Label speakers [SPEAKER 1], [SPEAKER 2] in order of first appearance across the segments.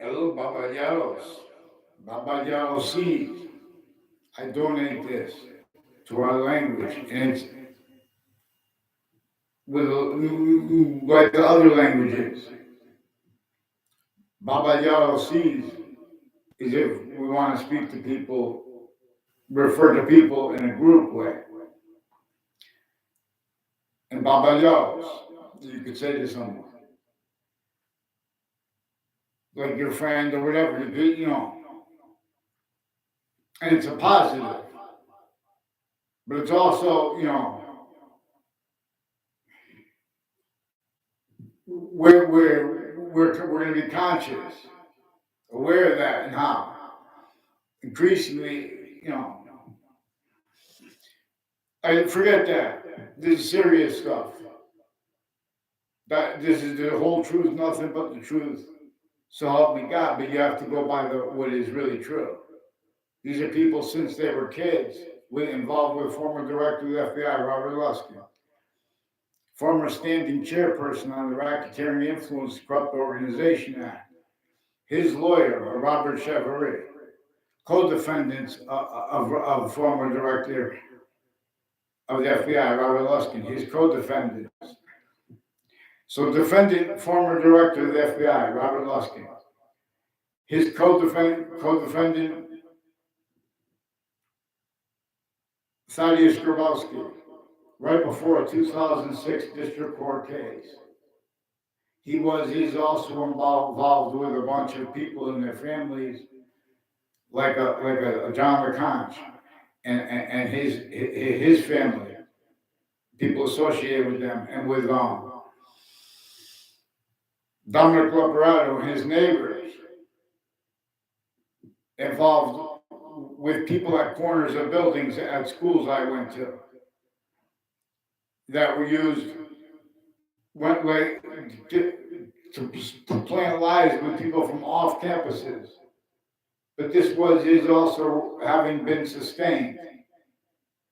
[SPEAKER 1] Hello, Babayaros. Babayaros seeds. I donate this to our language, and it's like the other languages. Babayaros seeds is if we want to speak to people, refer to people in a group way. And Babayaros, you could say to someone, like your friend or whatever, and it's a positive, but it's also, we're going to be conscious, aware of that, and how increasingly, I forget that this is serious stuff. That this is the whole truth, nothing but the truth. So help me God. But you have to go by what is really true. These are people since they were kids, involved with former director of the FBI, Robert Luskin, former standing chairperson on the Racketeering Influence Corrupt Organization Act, his lawyer, Robert Chevrolet, co-defendants of former director of the FBI, Robert Luskin, his co-defendants. So defendant, former director of the FBI, Robert Luskin, his co-defendant, Thaddeus Grabowski, right before a 2006 district court case. He's also involved with a bunch of people in their families, like a John LeConte and his family, people associated with them, and with Dominic Loperado and his neighbors, involved with people at corners of buildings at schools I went that were used to plant lies with people from off campuses. But this is also having been sustained,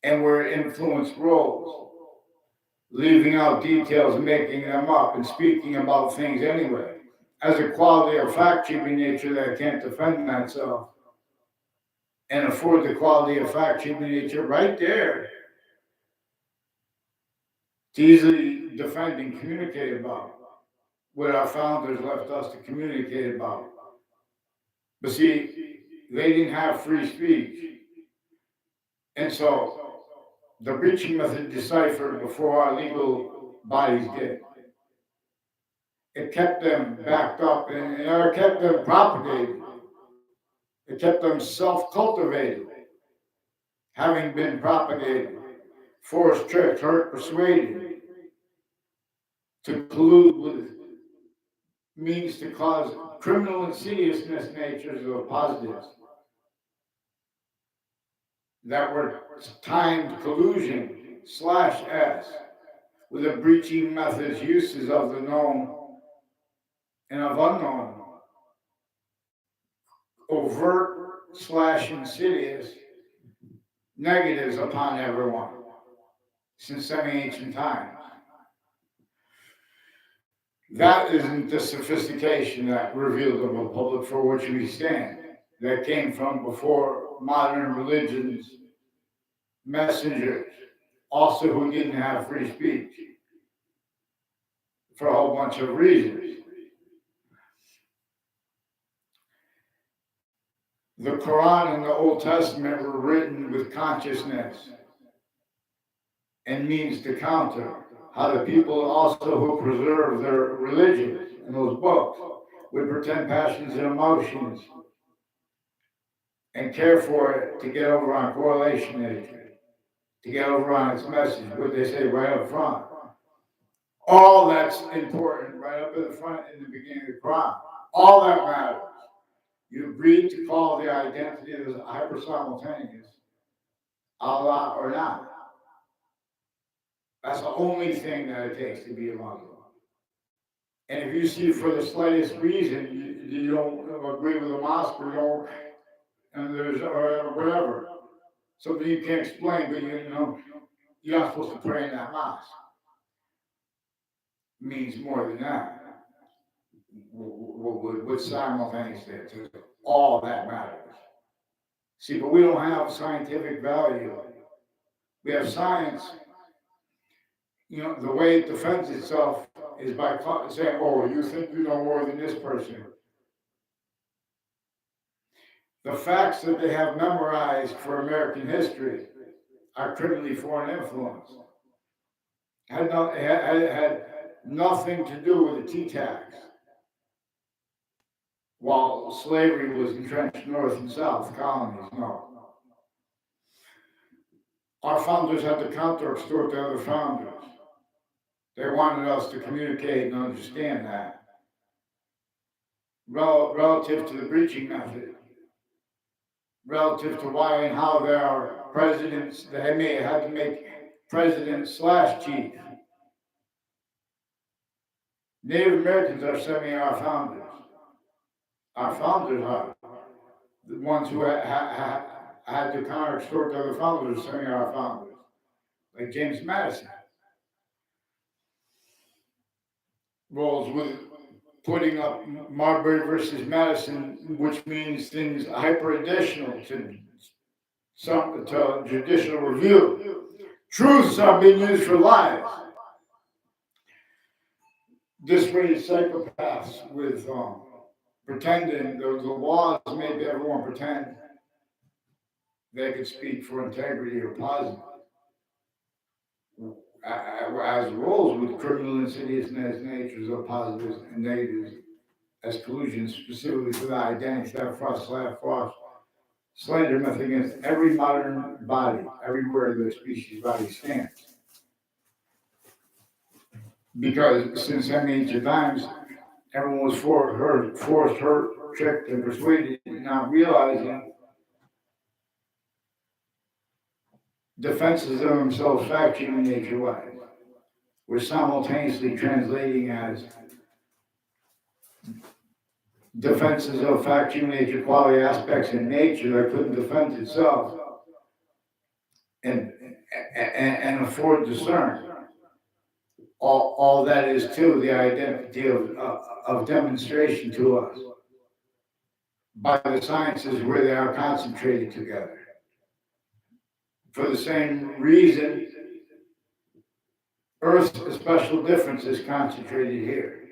[SPEAKER 1] and were influenced roles, leaving out details, making them up, and speaking about things anyway, as a quality of fact-cheating nature that can't defend itself, and afford the quality of fact-cheating nature right there to easily defend and communicate about what our founders left us to communicate about. But see, they didn't have free speech. And so the breaching method deciphered before our legal bodies did. It kept them backed up, and it kept them propagated. It kept them self-cultivated, having been propagated, forced, tricked, hurt, persuaded, to collude with means to cause criminal insidiousness natures of positives that were timed collusion /s with the breaching methods, uses of the known and of unknown, overt /insidious negatives upon everyone since semi-ancient times. That isn't the sophistication that revealed the republic for which we stand, that came from before modern religions, messengers, also who didn't have free speech for a whole bunch of reasons. The Quran and the Old Testament were written with consciousness and means to counter how the people also who preserve their religions in those books would pretend passions and emotions and care for it to get over on correlation nature, to get over on its message, what they say right up front. All that's important right up at the front in the beginning of the Quran. All that matters. You agreed to call the identity of the hyper-simultaneous Allah or not. That's the only thing that it takes to be a Muslim. And if you see for the slightest reason you don't agree with the mosque or don't, and there's or whatever, something you can't explain, but you're not supposed to pray in that mosque. It means more than that. with simultaneously. It's all that matters. See, but we don't have scientific value. We have science. The way it defends itself is by saying, "Oh, you think you know more than this person." The facts that they have memorized for American history are criminally foreign influence. Had nothing to do with the tea tax. While slavery was entrenched north and south colonies, no. Our founders had to counter-extort the other founders. They wanted us to communicate and understand that. Relative to the breaching method, relative to why and how there are presidents, they had to make president/chief. Native Americans are semi-our founders. Our founders are the ones who had to counter-extort the other founders, semi-our founders, like James Madison. Rolls with putting up Marbury versus Madison, which means things hyper-additional to judicial review. Truths are being used for lies. This way, psychopaths with pretending the laws made everyone pretend they could speak for integrity or positive. As rules with criminal insidiousness natures of positives and negatives as collusion specifically for the identity, theft, fraud, slander method against every modern body, everywhere the species body stands. Because since ancient times, everyone was forced, hurt, tricked, and persuaded, not realizing defenses of themselves factual in nature wise. We're simultaneously translating as defenses of factual nature, quality aspects in nature that couldn't defend itself and afford to discern. All that is too the identity of demonstration to us by the sciences where they are concentrated together. For the same reason, Earth's special difference is concentrated here.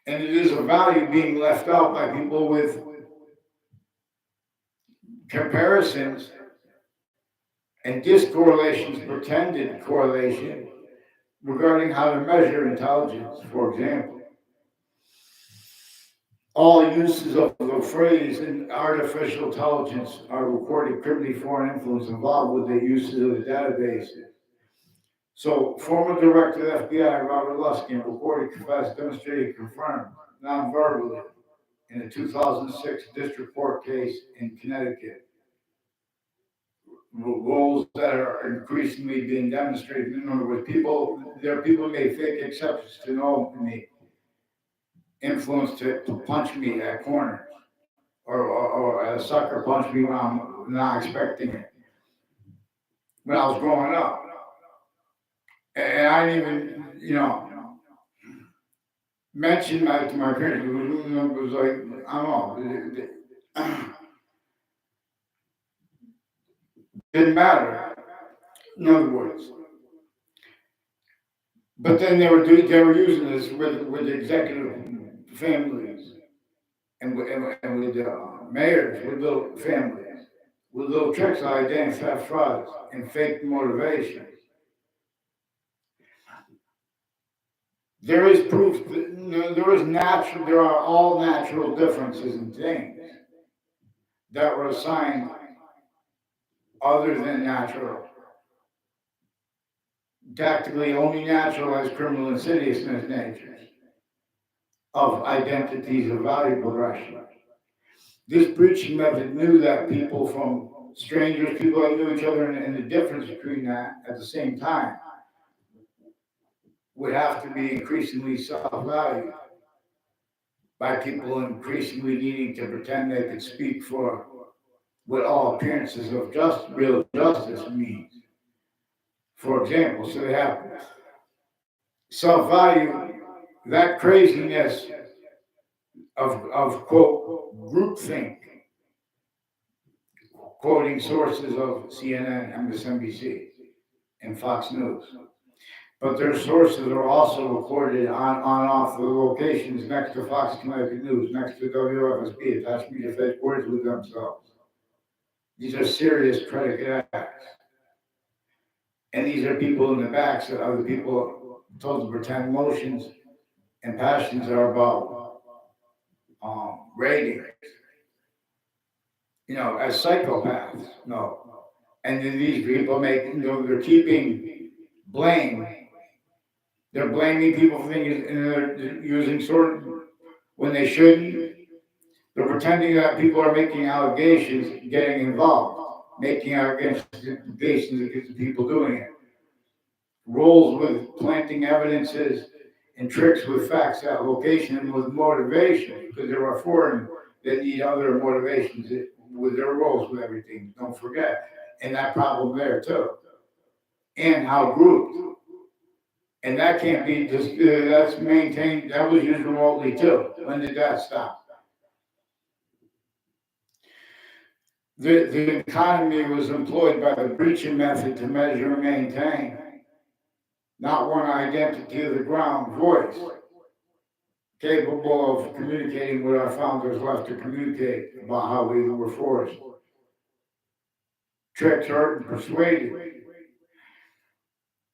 [SPEAKER 1] And it is a value being left out by people with comparisons and discorrelations, pretended correlation regarding how to measure intelligence, for example. All uses of the phrase in artificial intelligence are recorded criminally foreign influence involved with the uses of the databases. So, former director of the FBI, Robert Luskin, reported, confessed, demonstrated, confirmed, non-verbally, in a 2006 district court case in Connecticut. Roles that are increasingly being demonstrated. In other words, people may fake exceptions to know me, influence to punch me at corners, or a sucker punch me when I'm not expecting it. When I was growing up. And I didn't even, mention that to my parents. It was like, I don't know. Didn't matter. In other words. But then they were using this with executive families and with mayors, with little families, with little tricks like identity theft, frauds, and fake motivation. There is proof that there are all natural differences in things that were assigned other than natural. Tactically only natural as criminal insidiousness natures of identities of value progression. This breaching method knew that people from strangers, people that knew each other, and the difference between that at the same time would have to be increasingly self-valued by people increasingly needing to pretend they could speak for what all appearances of real justice means. For example, so they have self-value, that craziness of quote groupthink, quoting sources of CNN, MSNBC, and Fox News. But their sources are also recorded on off the locations next to Fox Connecticut News, next to WFSB, attached media fake words with themselves. These are serious predicate acts. And these are people in the backs that other people told to pretend emotions and passions are about ratings. As psychopaths. No. And then these people they're keeping blame. They're blaming people for things and they're using when they shouldn't. They're pretending that people are making allegations, getting involved, making allegations against the people doing it. Roles with planting evidences and tricks with facts at location and with motivation, because there are foreign that need other motivations with their roles with everything. Don't forget. And that problem there too. And how grouped. And that can't be just, that's maintained, that was used remotely too. When did that stop? The economy was employed by the breaching method to measure and maintain, not one identity of the ground voice, capable of communicating what our founders left to communicate about how we were forced, tricked, hurt, and persuaded,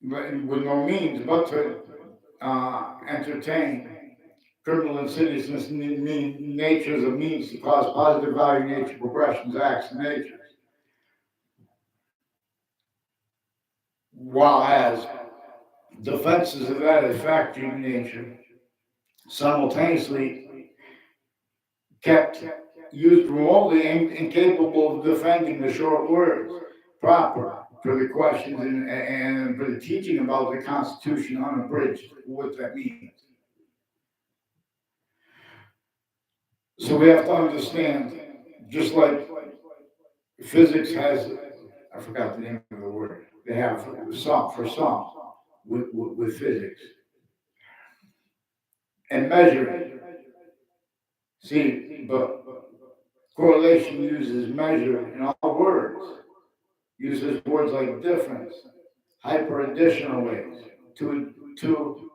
[SPEAKER 1] but with no means but to entertain criminal insidiousness natures of means to cause positive value nature progressions, acts, and natures. While as defenses of that factory nature simultaneously kept used remotely and incapable of defending the short words proper for the questions and for the teaching about the Constitution unabridged, what that means. So we have to understand, just like physics has, I forgot the name of the word, they have some with physics. And measuring. See, but correlation uses measure in all words, uses words like difference, hyper additional ways, two,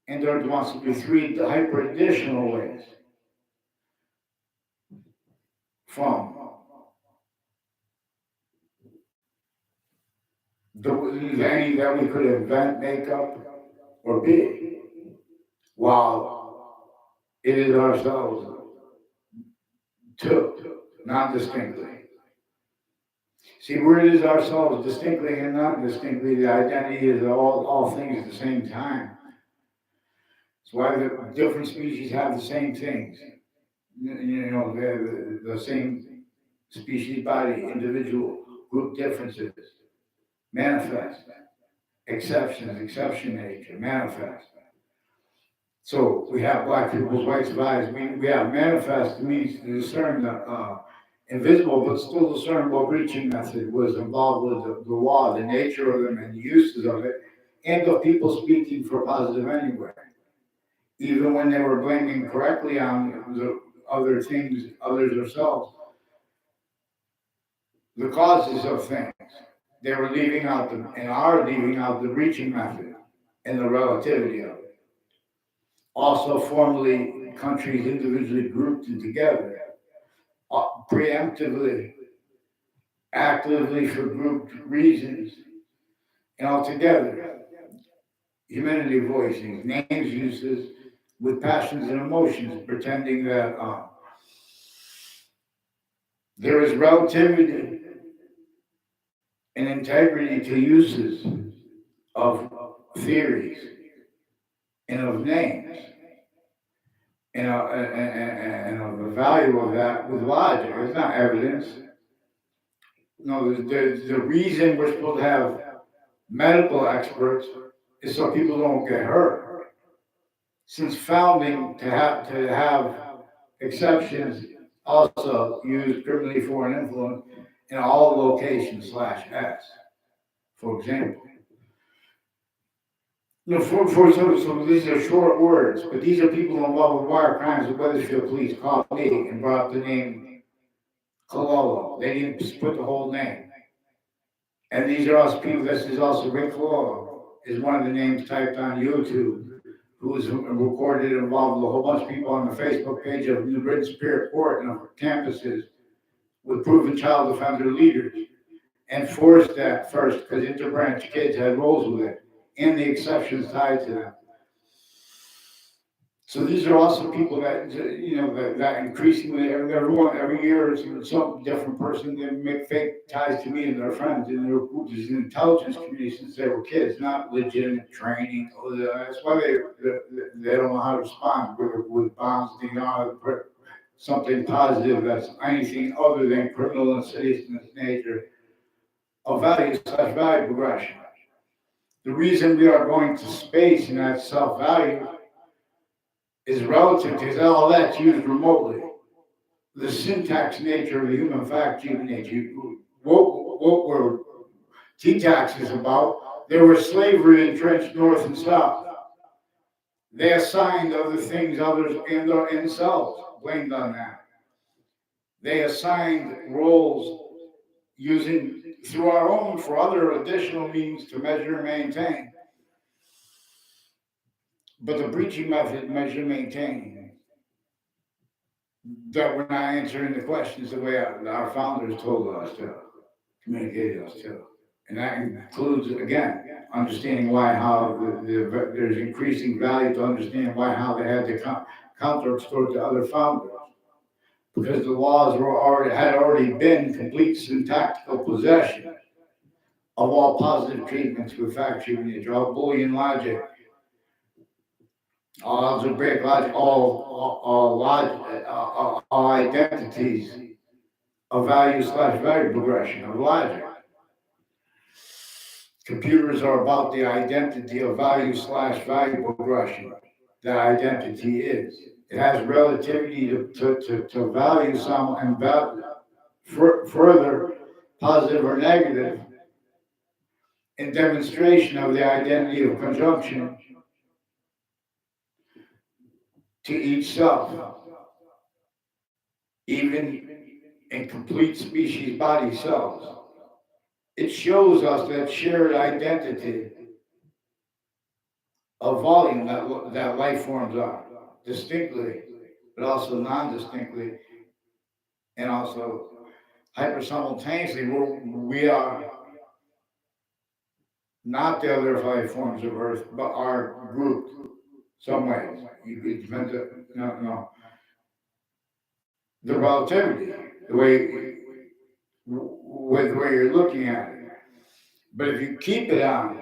[SPEAKER 1] and there wants to be three hyper additional ways from any that we could invent, make up, or be, while it is ourselves too, not distinctly. See, where it is ourselves distinctly and not distinctly, the identity is all things at the same time. That's why the different species have the same things. The same species body, individual group differences, manifest, exceptions, exception nature, manifest. So we have black people's whites of eyes. We have manifest means to discern the invisible but still discernible breaching method was involved with the law, the nature of them and the uses of it, and of people speaking for positive anyway. Even when they were blaming correctly on the other things, others themselves, the causes of things. They were leaving out and are leaving out the breaching method and the relativity of it. Also, formally, countries individually grouped and together, preemptively, actively for grouped reasons, and altogether, humanity voicing, names uses with passions and emotions, pretending that there is relativity and integrity to uses of theories and of names and of the value of that with logic. It's not evidence. No, the reason we're supposed to have medical experts is so people don't get hurt. Since founding to have exceptions also use criminally foreign influence in all locations /s, for example. No, so these are short words, but these are people involved with wire crimes. The Weathersfield police called me and brought up the name Cololo. They didn't put the whole name. And these are also people, this is also Rick Cololo, is one of the names typed on YouTube, who was recorded involved with a whole bunch of people on the Facebook page of New Britain Superior Court and of campuses with proven child offender leaders, and forced that first because interbranch kids had roles with it and the exceptions tied to them. So these are also people that, that increasingly, every year is some different person that make fake ties to me and their friends in their groups, in the intelligence community since they were kids, not legitimate training. That's why they don't know how to respond with bombs, they know how to put something positive that's anything other than criminal insidious in its nature of value/value progression. The reason we are going to space in that self-value is relative to all that's used remotely. The syntax nature of the human fact, human nature. What were T-tax is about? There was slavery entrenched north and south. They assigned other things, others and themselves blamed on that. They assigned roles using through our own for other additional means to measure and maintain. But the breaching method, measure and maintain, that we're not answering the questions the way our founders told us to, communicated us to. And that includes, again, understanding why, how there's increasing value to understand why, how they had to counter-extort to other founders. Because the laws had already been complete syntactical possession of all positive treatments with fact treatment, all Boolean logic, all algebraic logic, all identities of value/value progression of logic. Computers are about the identity of value/value progression. That identity is. It has relativity to value some and further positive or negative in demonstration of the identity of conjunction to each self, even in complete species body cells. It shows us that shared identity of volume that life forms are, distinctly, but also non-distinctly, and also hyper-simultaneously. We are not the other five forms of Earth, but are grouped some ways. You could depend on, no. The relativity, the way you're looking at it. But if you keep it on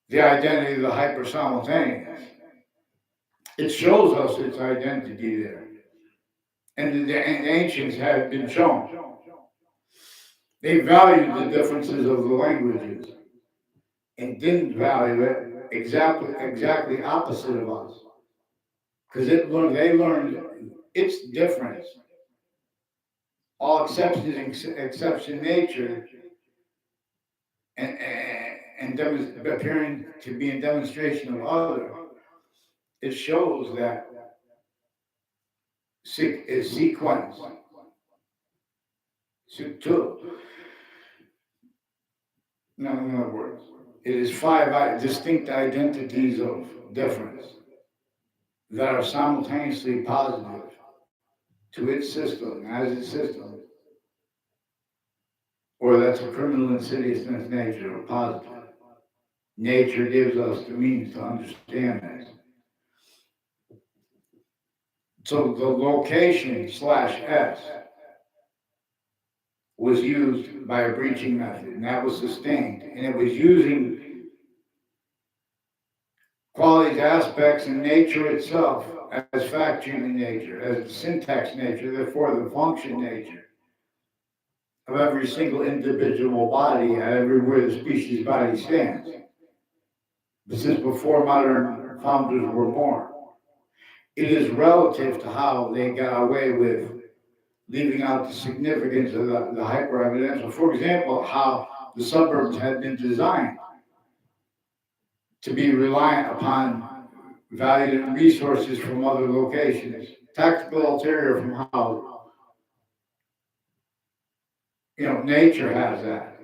[SPEAKER 1] the identity of the hyper-simultaneous, it shows us its identity there. And the ancients had been shown. They valued the differences of the languages and didn't value it exactly opposite of us. Because they learned its difference. All exception nature and appearing to be a demonstration of other. It shows that sequence. In other words, it is five distinct identities of difference that are simultaneously positive to its system, as its system, or that's a criminal insidiousness nature, or positive. Nature gives us the means to understand this. So the location/S was used by a breaching method, and that was sustained. And it was using qualities, aspects, and nature itself as fact-treating nature, as syntax nature, therefore the function nature of every single individual body, everywhere the species body stands. This is before modern founders were born. It is relative to how they got away with leaving out the significance of the hyper-evidential. For example, how the suburbs had been designed. to be reliant upon valued resources from other locations. Tactical ulterior from how, nature has that.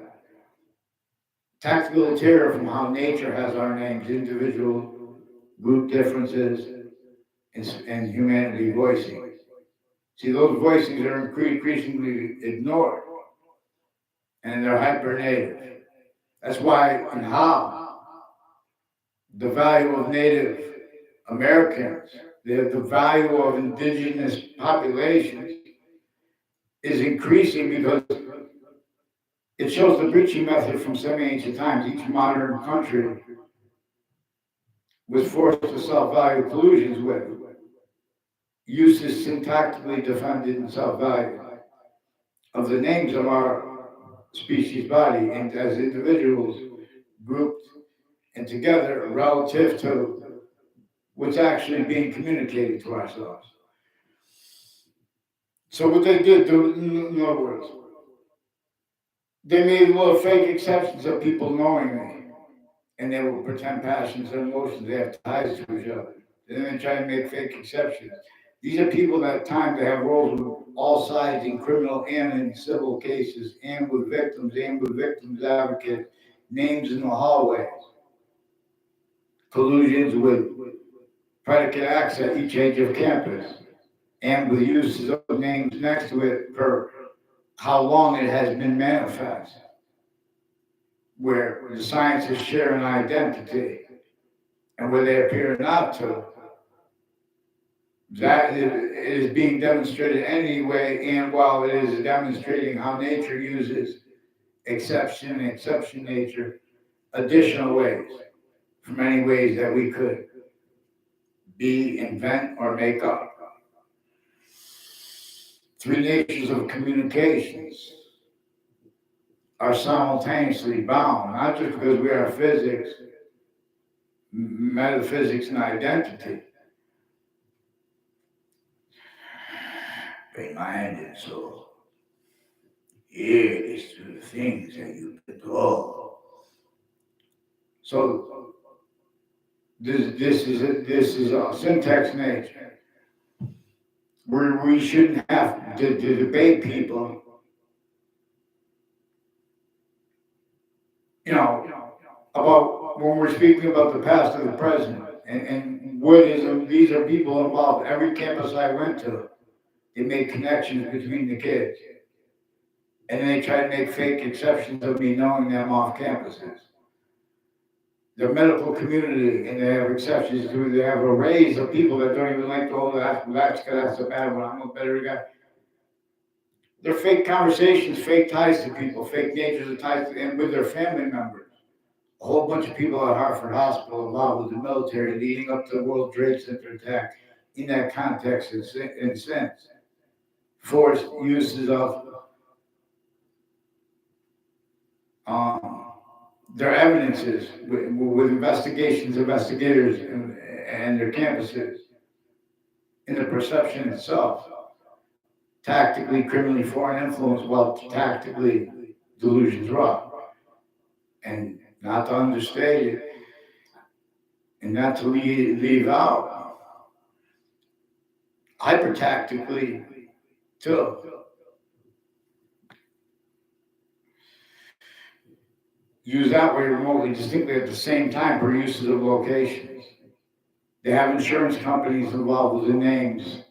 [SPEAKER 1] Tactical ulterior from how nature has our names, individual, group differences, and humanity voicing. See, those voicings are increasingly ignored, and they're hyper-native. That's why and how the value of Native Americans, the value of indigenous populations is increasing because it shows the breaching method from semi-ancient times. Each modern country was forced to self-value collusions with uses syntactically defended and self-value of the names of our species body and as individuals grouped and together relative to what's actually being communicated to ourselves. So what they did, in other words, they made little fake exceptions of people knowing me, and they will pretend passions and emotions, they have ties to each other. And then they try to make fake exceptions. These are people that at times they have roles with all sides in criminal and in civil cases, and with victims advocates, names in the hallways, collusions with predicate acts at each edge of campus, and with uses of names next to it per how long it has been manifest, where the sciences share an identity, and where they appear not to. That is being demonstrated anyway, and while it is demonstrating how nature uses exception nature, additional ways, from many ways that we could be, invent, or make up. Three natures of communications are simultaneously bound, not just because we are physics, metaphysics, and identity. But mind and soul, here is through the things that you control. So this is a syntax nature, where we shouldn't have to debate people, about when we're speaking about the past and the present, and what is these are people involved. Every campus I went to, they made connections between the kids, and then they try to make fake exceptions of me knowing them off campuses. The medical community, and they have exceptions to it. They have arrays of people that don't even like to hold that. That's a bad one. I'm a better guy. They're fake conversations, fake ties to people, fake natures of ties to, and with their family members. A whole bunch of people at Hartford Hospital involved with the military leading up to the World Trade Center attack in that context and sense. Forced uses of their evidences with investigators, and their campuses, in the perception itself, tactically, criminally foreign influence, while tactically delusions raw. And not to understate it, and not to leave out, hyper-tactically, too. Use that way remotely, distinctly at the same time for uses of locations. They have insurance companies involved with the names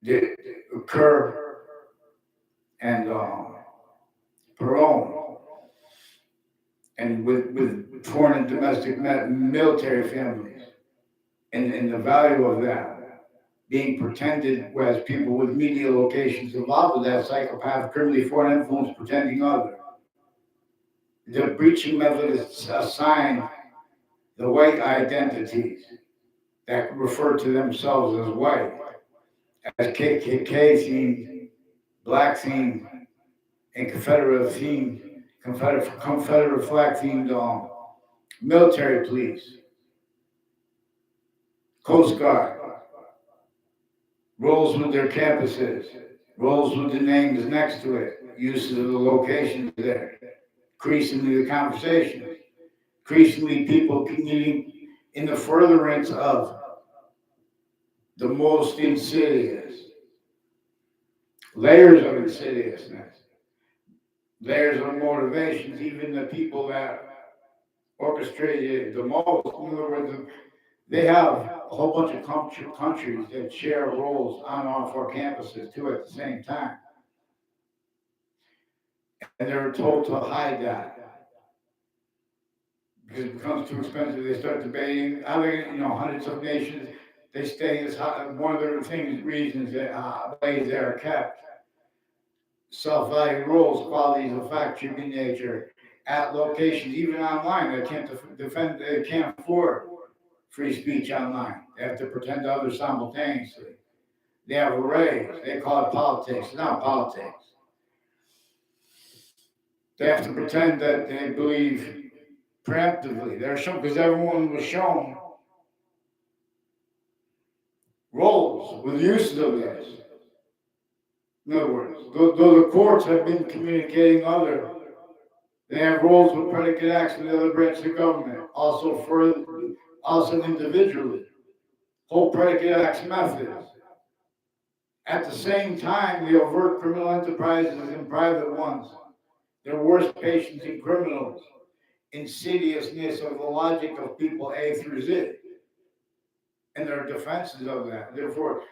[SPEAKER 1] that occur and parole, and with foreign and domestic military families, and the value of that being pretended, whereas people with media locations involved with that psychopath, criminally foreign influence, pretending other. The breaching method is assigned the white identities that refer to themselves as white, as KKK themed, black themed, and Confederate themed, Confederate flag themed military police, Coast Guard, rolls with their campuses, rolls with the names next to it, uses of the locations there, increasingly the conversation. Increasingly, people committing in the furtherance of the most insidious layers of insidiousness, layers of motivations, even the people that orchestrate it the most. In other words, they have a whole bunch of countries that share roles on and off our campuses too at the same time. And they're told to hide that because it becomes too expensive. They start debating. I think, hundreds of nations, they stay as high. One of the reasons that ways they are kept, self-value roles, qualities of fact, human nature, at locations, even online. They can't defend, they can't afford free speech online. They have to pretend to others simultaneously. They have arrays. They call it politics. It's not politics. They have to pretend that they believe preemptively. They're shown because everyone was shown roles with uses of this. In other words, though the courts have been communicating other, they have roles with predicate acts with other branches of government. Also individually, whole predicate acts methods. At the same time, the overt criminal enterprises and private ones, their worst patients and criminals, insidiousness of the logic of people A through Z, and their defenses of that. Therefore,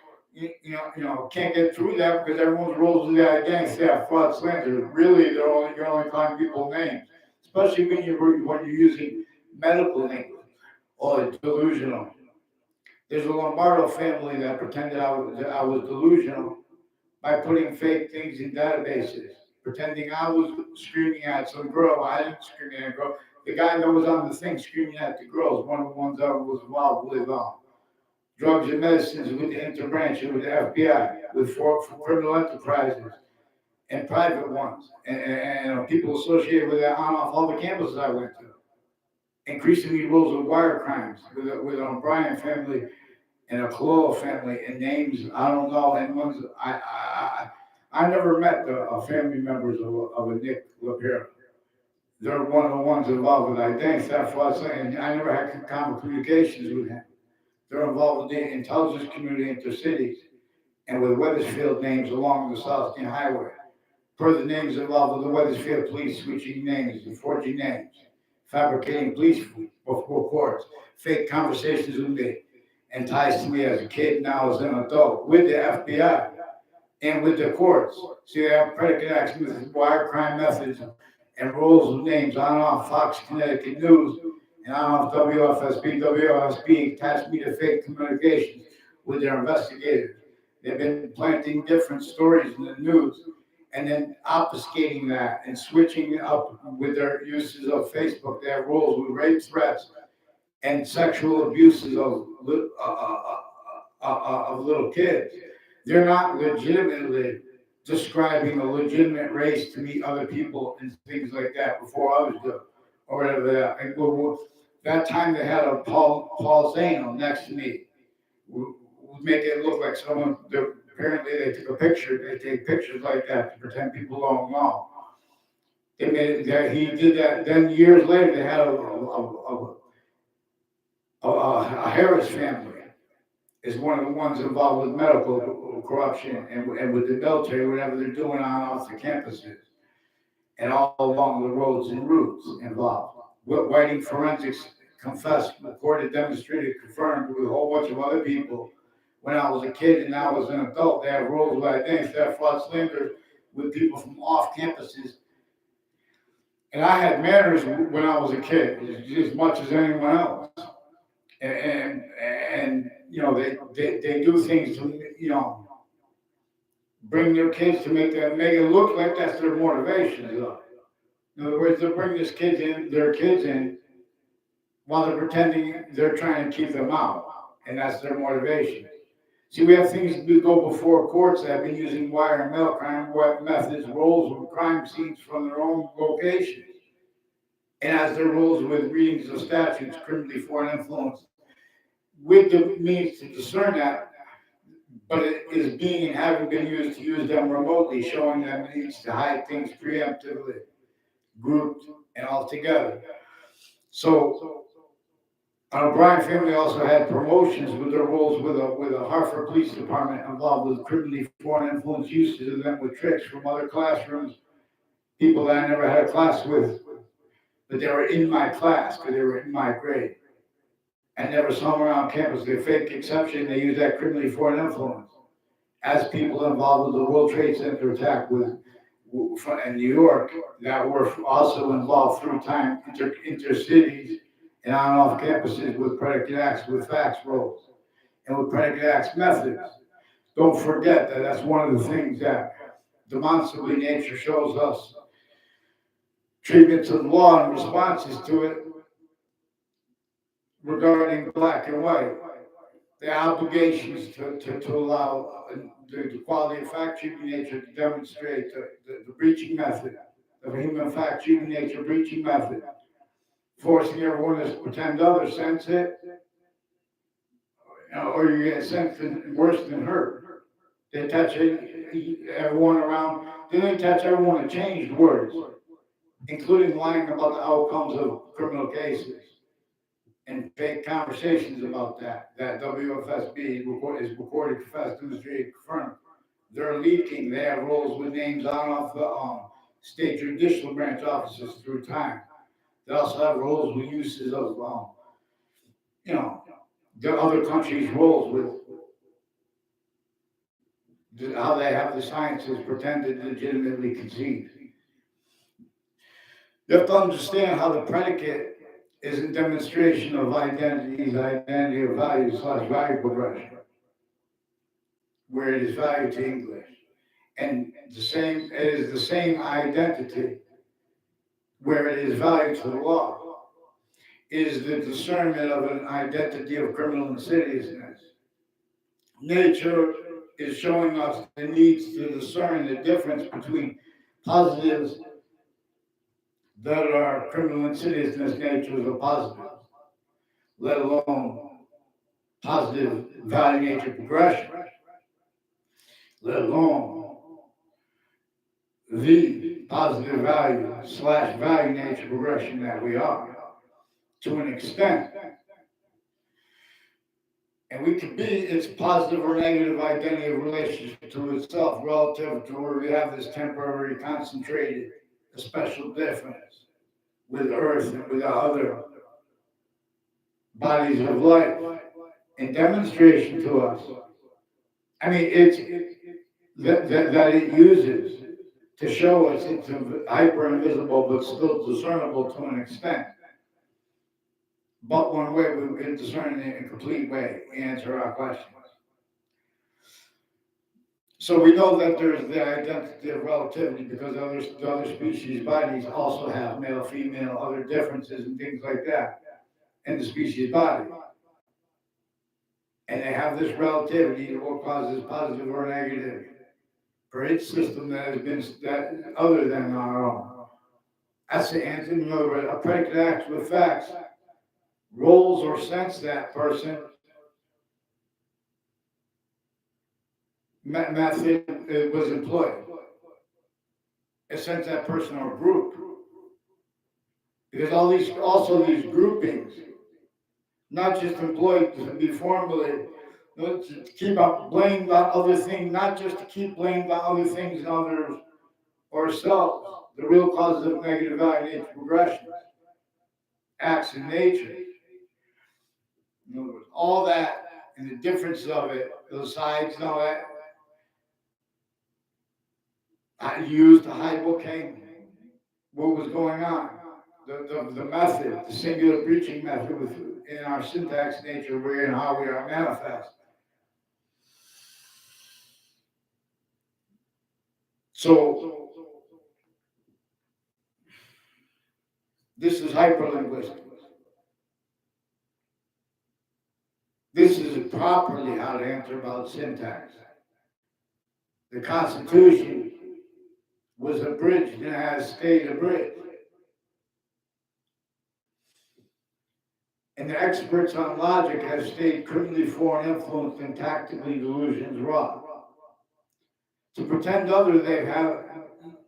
[SPEAKER 1] can't get through that because everyone's rolls with that against that fraud, slander. Really, you're only calling people names, especially when you're using medical names or delusional. There's a Lombardo family that pretended I was delusional by putting fake things in databases, pretending I was screaming at some girl. I didn't scream at a girl. The guy that was on the thing screaming at the girls, one of the ones that was involved with drugs and medicines, with the interbranch, with the FBI, with for criminal enterprises and private ones, and people associated with that on off all the campuses I went to. Increasingly rules of wire crimes with an O'Brien family and a Cololo family and names I don't know, and ones I never met the family members of a Nick LaPierre. They're one of the ones involved with identity theft, and I never had common communications with him. They're involved in the intelligence community intercities and with Weathersfield names along the South End Highway. Per the names involved with the Weathersfield police switching names and forging names, fabricating police before courts, fake conversations with me, and ties to me as a kid, now as an adult, with the FBI and with the courts. So you have predicate acts with wire crime methods and roles of names on and off Fox Connecticut News and on off WFSB. WFSB attached me to fake communications with their investigators. They've been planting different stories in the news and then obfuscating that and switching up with their uses of Facebook. They have roles with rape threats and sexual abuses of little kids. They're not legitimately describing a legitimate race to meet other people and things like that before others do, or whatever that. And that time they had a Paul Zano next to me, would make it look like someone. Apparently, they took a picture. They take pictures like that to pretend people don't know. They made that he did that. Then years later, they had a Harris family is one of the ones involved with medical corruption and with the military, whatever they're doing on off the campuses and all along the roads and routes involved. Whiting forensics confessed, recorded, demonstrated, confirmed with a whole bunch of other people. When I was a kid and now as an adult, they have roles of identity theft, fraud, slander with people from off campuses. And I had manners when I was a kid, as much as anyone else. And they do things to bring their kids to make it look like that's their motivation. In other words, they'll bring their kids in while they're pretending they're trying to keep them out, and that's their motivation. See, we have things that go before courts that have been using wire and mail crime methods, roles with crime scenes from their own locations, and as their roles with readings of statutes, criminally foreign influence, with the means to discern that, but it is being and having been used to use them remotely, showing them needs to hide things preemptively, grouped and all together. So O'Brien family also had promotions with their roles with a Hartford Police Department involved with criminally foreign influence uses of them with tricks from other classrooms, people that I never had a class with, but they were in my class because they were in my grade. I never saw them around campus. They fake exception. They use that criminally foreign influence as people involved with the World Trade Center attack in New York that were also involved through time intercities and on and off campuses with predicate acts with facts roles and with predicate acts methods. Don't forget that that's one of the things that demonstrably nature shows us. Treatments of law and responses to it regarding black and white. The obligations to allow the quality of fact treating nature to demonstrate the breaching method, the human fact treating nature breaching method, forcing everyone to pretend others sense it, or you get sent worse than hurt. They touch everyone around. Then they touch everyone to changed words, including lying about the outcomes of criminal cases and fake conversations about that. That WFSB is recorded, confessed, demonstrated, confirmed. They're leaking. They have roles with names on off the state judicial branch officers through time. They also have roles with uses of, the other countries' roles with how they have the sciences pretended legitimately conceived. You have to understand how the predicate is a demonstration of identity of value / value progression, where it is value to English. And it is the same identity where it is value to the law. It is the discernment of an identity of criminal insidiousness. Nature is showing us the needs to discern the difference between positives that are criminal insidiousness natures of positives, let alone positive value nature progression, let alone the positive value / value nature progression that we are to an extent. And we can be its positive or negative identity of relationship to itself relative to where we have this temporary concentrated, a special difference with Earth and with other bodies of life in demonstration to us. I mean, it's that it uses to show us it's hyper invisible but still discernible to an extent. But one way we can discern it in a complete way, answer our questions. So we know that there's the identity of relativity because the other species bodies also have male, female, other differences and things like that in the species body. And they have this relativity to what causes positive or negative for its system that has been that other than our own. That's the answer. In other words, a predicate acts with facts roles or sense that person method was employed. It sense that person or group. Because these groupings, not just employed to be formally, to keep up blame on other things, not just to keep blame on other things and others or ourselves, the real causes of negative value nature progression, acts in nature. In other words, all that and the difference of it, those sides and all that, I used to hide what was going on. The method, the singular breaching method in our syntax nature, where and how we are manifest. So this is hyperlinguistic. This is properly how to answer about syntax. The Constitution was abridged and has stayed abridged. And the experts on logic have stayed criminally foreign influenced and tactically delusions wrought. To pretend other they have,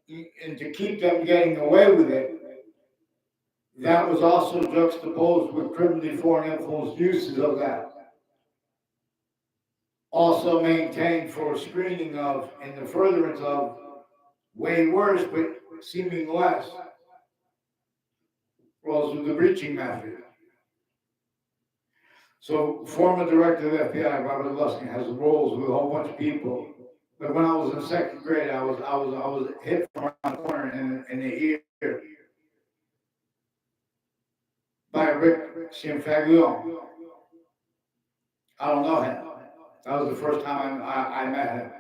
[SPEAKER 1] and to keep them getting away with it, that was also juxtaposed with criminally foreign influence uses of that. Also maintained for screening of and the furtherance of way worse but seeming less was with the breaching method. So former director of the FBI, Robert Luskin, has roles with a whole bunch of people. But when I was in second grade, I was hit from around the corner in the ear by Rick Cianfaglione. I don't know him. That was the first time I met him.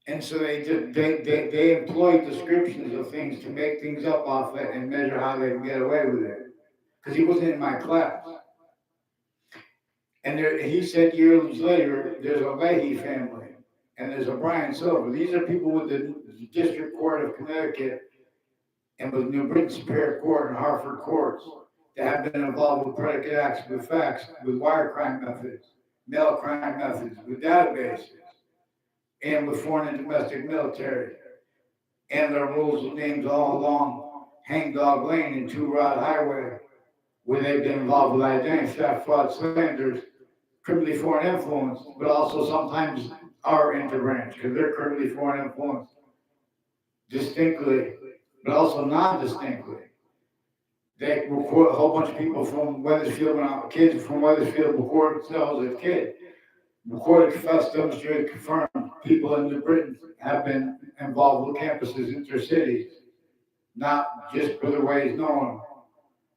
[SPEAKER 1] And so they employed descriptions of things to make things up off it and measure how they can get away with it. Because he wasn't in my class. And he said years later, there's a Leahy family and there's a Brian Silver. These are people with the District Court of Connecticut and with New Britain Superior Court and Hartford courts that have been involved with predicate acts, with facts, with wire crime methods, mail crime methods, with databases, and with foreign and domestic military. And their rules of names all along Hangdog Lane and Two Rod Highway, where they've been involved with identity theft, fraud, slanders, criminally foreign influence, but also sometimes are interbranch because they're criminally foreign influence distinctly, but also non-distinctly. They record a whole bunch of people from Weathersfield, kids from Weathersfield record themselves as kids. Recorded, confessed, demonstrated, confirmed. People in New Britain have been involved with campuses, intercities, not just for the ways known,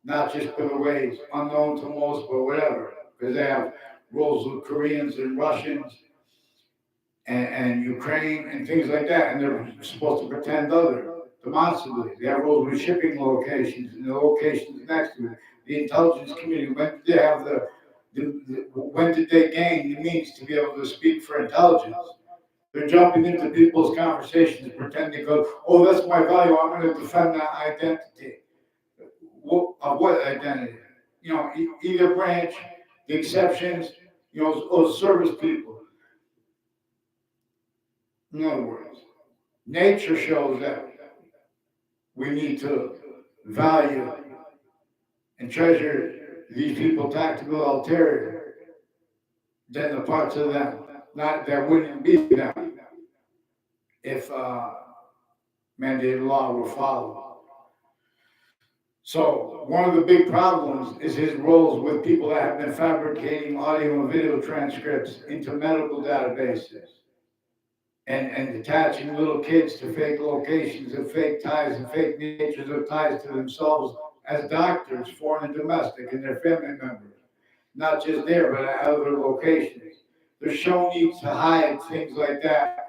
[SPEAKER 1] not just for the ways unknown to most, but whatever, because they have roles with Koreans and Russians and Ukraine and things like that, and they're supposed to pretend other demonstrably. They have roles with shipping locations and the locations next to it. The intelligence community, when did they have when did they gain the means to be able to speak for intelligence? They're jumping into people's conversations, pretending, oh, that's my value, I'm going to defend that identity. What identity? Either branch, the exceptions, or service people. In other words, nature shows that we need to value and treasure these people tactical ulterior than the parts of them that wouldn't be them if mandated law were followed. So one of the big problems is his roles with people that have been fabricating audio and video transcripts into medical databases and attaching little kids to fake locations and fake ties and fake natures of ties to themselves as doctors, foreign and domestic, and their family members. Not just there, but at other locations. They're shown needs to hide things like that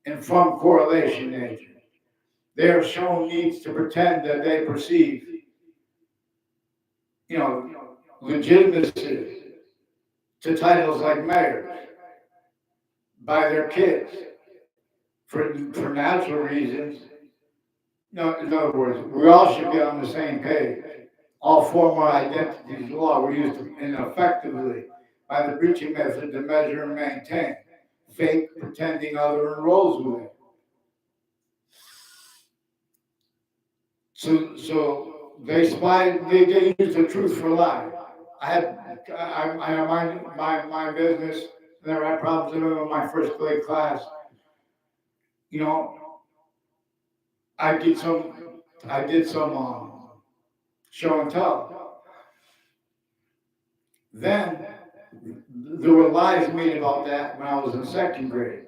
[SPEAKER 1] and from correlation nature. They are shown needs to pretend that they perceive, legitimacy to titles like mayors by their kids for natural reasons. No, in other words, we all should be on the same page. All former identities law were used ineffectively by the breaching method to measure and maintain fake pretending other enrolls with it. So they spied. They used the truth for lie. I had my business. Never had problems in my first grade class. I did some show and tell. Then there were lies made about that when I was in second grade.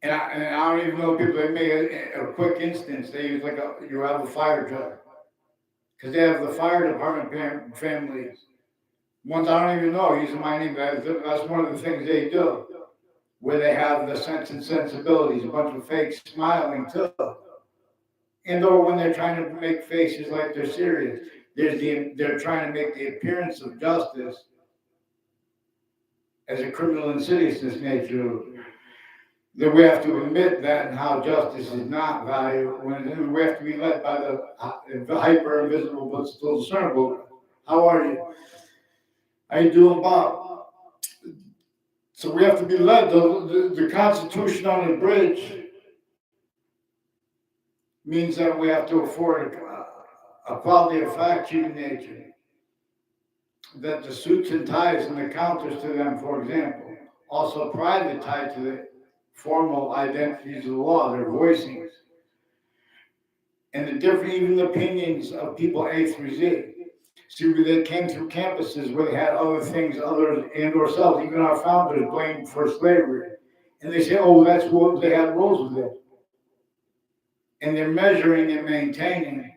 [SPEAKER 1] And I don't even know people, they made a quick instance. They use you have a fire truck. Because they have the fire department families. Ones I don't even know, using my name, that's one of the things they do. Where they have the sense and sensibilities, a bunch of fake smiling too. And or when they're trying to make faces like they're serious, they're trying to make the appearance of justice as a criminal insidiousness nature. That we have to admit that and how justice is not valued. When we have to be led by the hyper invisible but still discernible. How are you? How you doing, Bob? So we have to be led. The Constitution on the bridge means that we have to afford a quality of fact human nature, that the suits and ties and the counters to them, for example, also private tied to the formal identities of the law, their voicings, and the different even opinions of people A through Z. See, they came through campuses where they had other things, other and ourselves, even our founders blamed for slavery. And they say, oh, that's what they had rules with it. And they're measuring and maintaining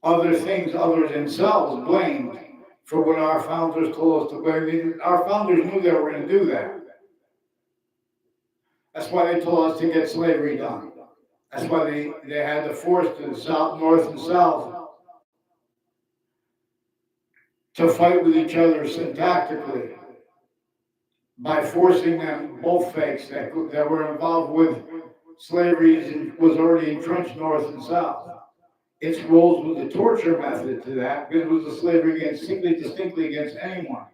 [SPEAKER 1] other things other than themselves blamed for what our founders told us to blame. Our founders knew they were going to do that. That's why they told us to get slavery done. That's why they had to force the South, North and South to fight with each other syntactically by forcing them, both fakes that were involved with slavery and was already entrenched North and South. Its roles with the torture method to that, because it was a slavery against, distinctly against anyone.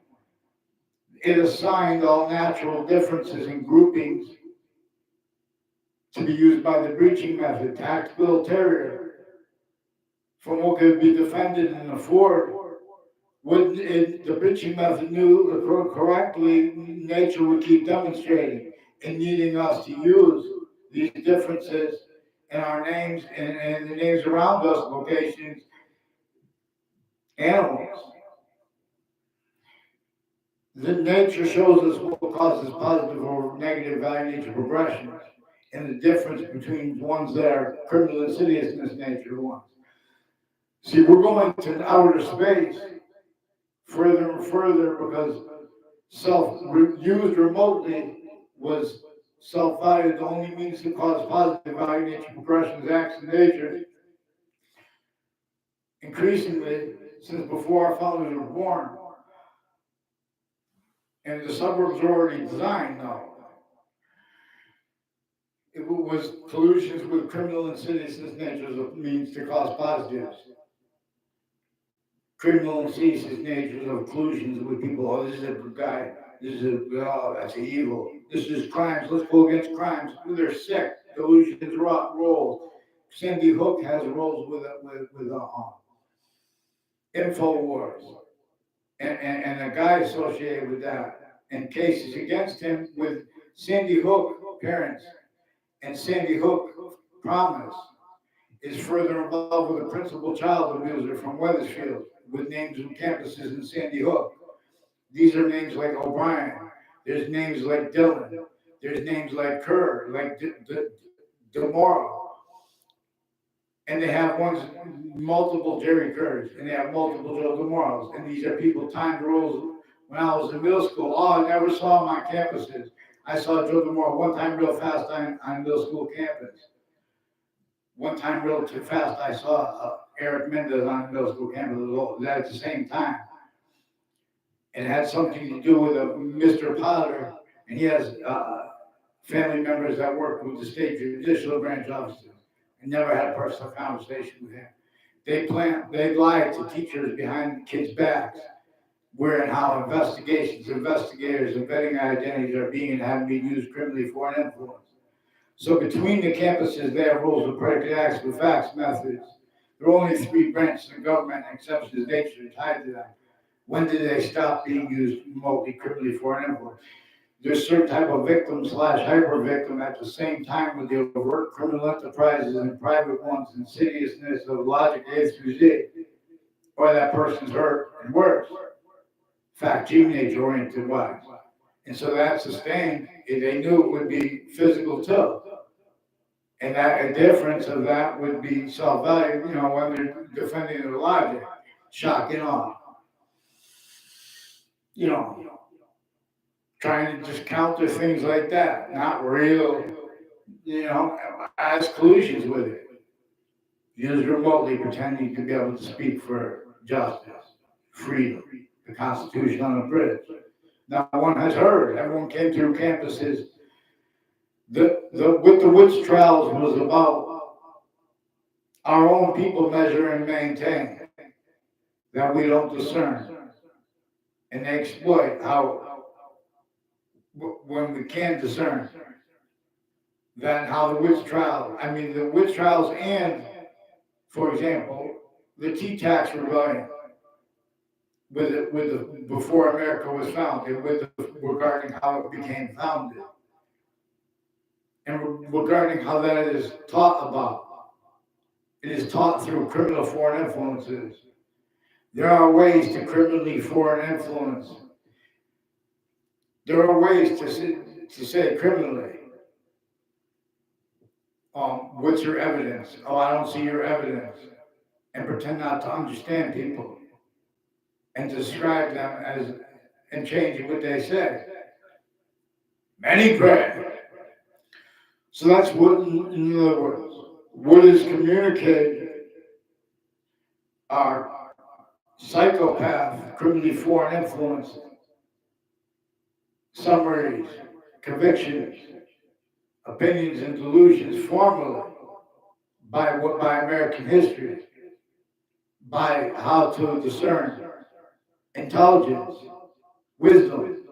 [SPEAKER 1] It assigned all natural differences and groupings to be used by the breaching method, tactical terror, from what could be defended and afford. When the breaching method knew correctly, nature would keep demonstrating and needing us to use these differences in our names and the names around us, locations, animals. The nature shows us what causes positive or negative value nature progressions and the difference between ones that are criminal insidiousness nature ones. See, we're going to outer space further and further because used remotely was self-value the only means to cause positive value nature progressions, acts in nature. Increasingly, since before our founders were born, and the suburbs were already designed now, it was collusions with criminal insidiousness natures of means to cause positives. Criminal insidiousness natures of collusions with people. Oh, this is a good guy. This is oh, that's evil. This is crimes. Let's go against crimes. They're sick. Delusions, roles. Sandy Hook has roles with InfoWars, and a guy associated with that, and cases against him with Sandy Hook parents and Sandy Hook promise is further involved with a principal child abuser from Wethersfield with names of campuses in Sandy Hook. These are names like O'Brien. There's names like Dylan. There's names like Kerr, like DeMora. And they have multiple Jerry Kerrs, and they have multiple Joe DeMoras. And these are people timed roles. When I was in middle school, I never saw them on campuses. I saw Joe DeMora one time real fast on middle school campus. One time real too fast, I saw Eric Mendez on middle school campus at the same time. It had something to do with Mr. Potter, and he has family members that work with the state judicial branch officers. I never had a personal conversation with him. They lie to teachers behind kids' backs, where and how investigators, and vetting identities are being and have been used criminally for an influence. So between the campuses, they have rules of predicate acts with facts methods. There are only three branches of government and exceptions nature tied to them. When did they stop being used remotely criminally for an influence? There's certain type of victim / hyper victim at the same time with the overt criminal enterprises and private ones, insidiousness of logic A through Z, or that person's hurt and worse. Fact, teenage oriented wise. And so that sustained, they knew it would be physical too. And that a difference of that would be self-value, when they're defending their logic, shock and awe. Trying to just counter things like that, not real, as collusions with it. Used remotely, pretending to be able to speak for justice, freedom, the Constitution unabridged. Now, one has heard, everyone came through campuses. What the witch trials was about our own people measure and maintain that we don't discern. And they exploit how, when we can discern, than how the witch trials, the witch trials and, for example, the tea tax rebellion before America was founded, regarding how it became founded, and regarding how that is taught about. It is taught through criminal foreign influences. There are ways to criminally foreign influence. There are ways to say criminally, what's your evidence? Oh, I don't see your evidence. And pretend not to understand people and describe them as and change what they say. Many pray. So that's what, in other words, what is communicated are psychopath, criminally foreign influence, summaries, convictions, opinions, and delusions formally by American history, by how to discern intelligence, wisdom,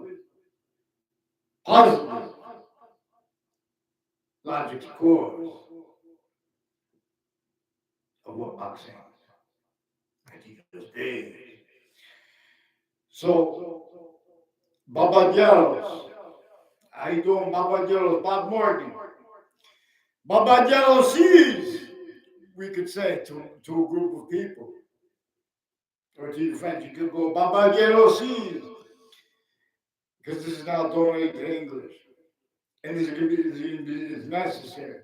[SPEAKER 1] positive, logic's cause of what boxing is. So, Babaderos, how you doing, Babaderos? Bob Morgan. Babaderos sees, we could say to a group of people, or to your friends, you could go, Babaderos sees, because this is now donated to English. And this is necessary.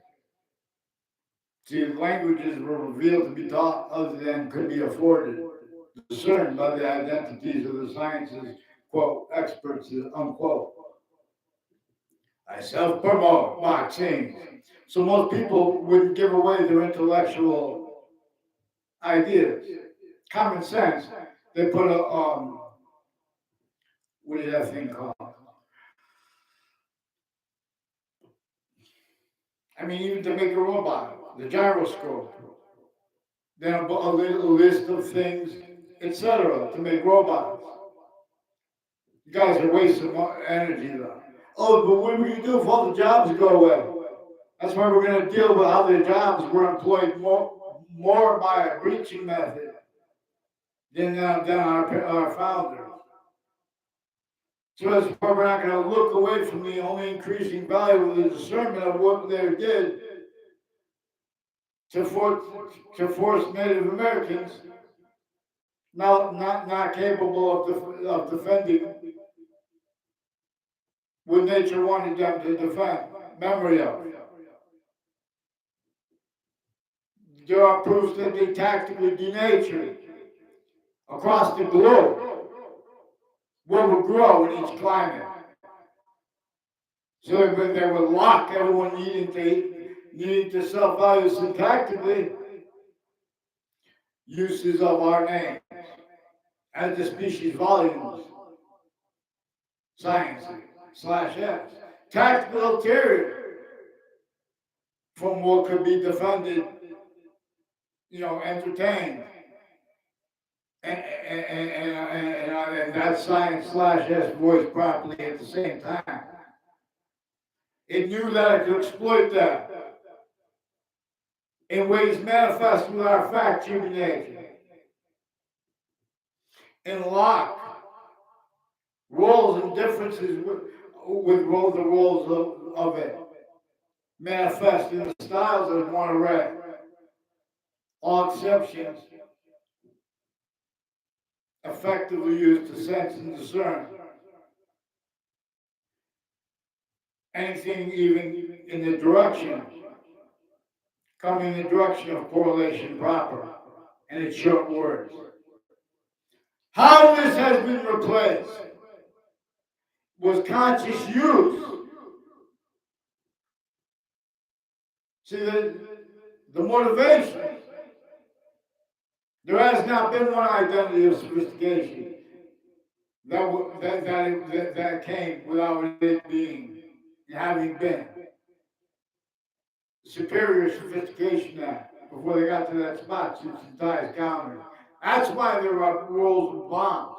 [SPEAKER 1] See, languages were revealed to be taught other than could be afforded, discerned by the identities of the sciences, quote, experts, unquote. I self-promote boxing. So most people wouldn't give away their intellectual ideas. Common sense. They put a, what is that thing called? Even to make a robot, the gyroscope, then a list of things, etc., to make robots. You guys are wasting energy though. Oh, but what are we going to do if all the jobs go away? That's why we're going to deal with how the jobs were employed more by a breaching method than our founders. So that's why we're not going to look away from the only increasing value of the discernment of what they did to force Native Americans not capable of defending what nature wanted them to defend, memory of. There are proofs that they tactically denatured across the globe what would grow in each climate. So that when they would lock everyone needing to self-value syntactically, uses of our name as the species volumes, science /s, tactical ulterior from what could be defended, entertained, and that science /s voice properly at the same time. It knew that it could exploit that in ways manifest with our fact-checking nature, and lock roles and differences with the roles of it, manifest in the styles of Monterey. All exceptions effectively used to sense and discern anything even in the direction, coming in the direction of correlation proper, and in short words. How this has been replaced was conscious use. See, the motivation, there has not been one identity of sophistication that came without it having been superior sophistication before they got to that spot, since the ties counted. That's why there are rules of bombs.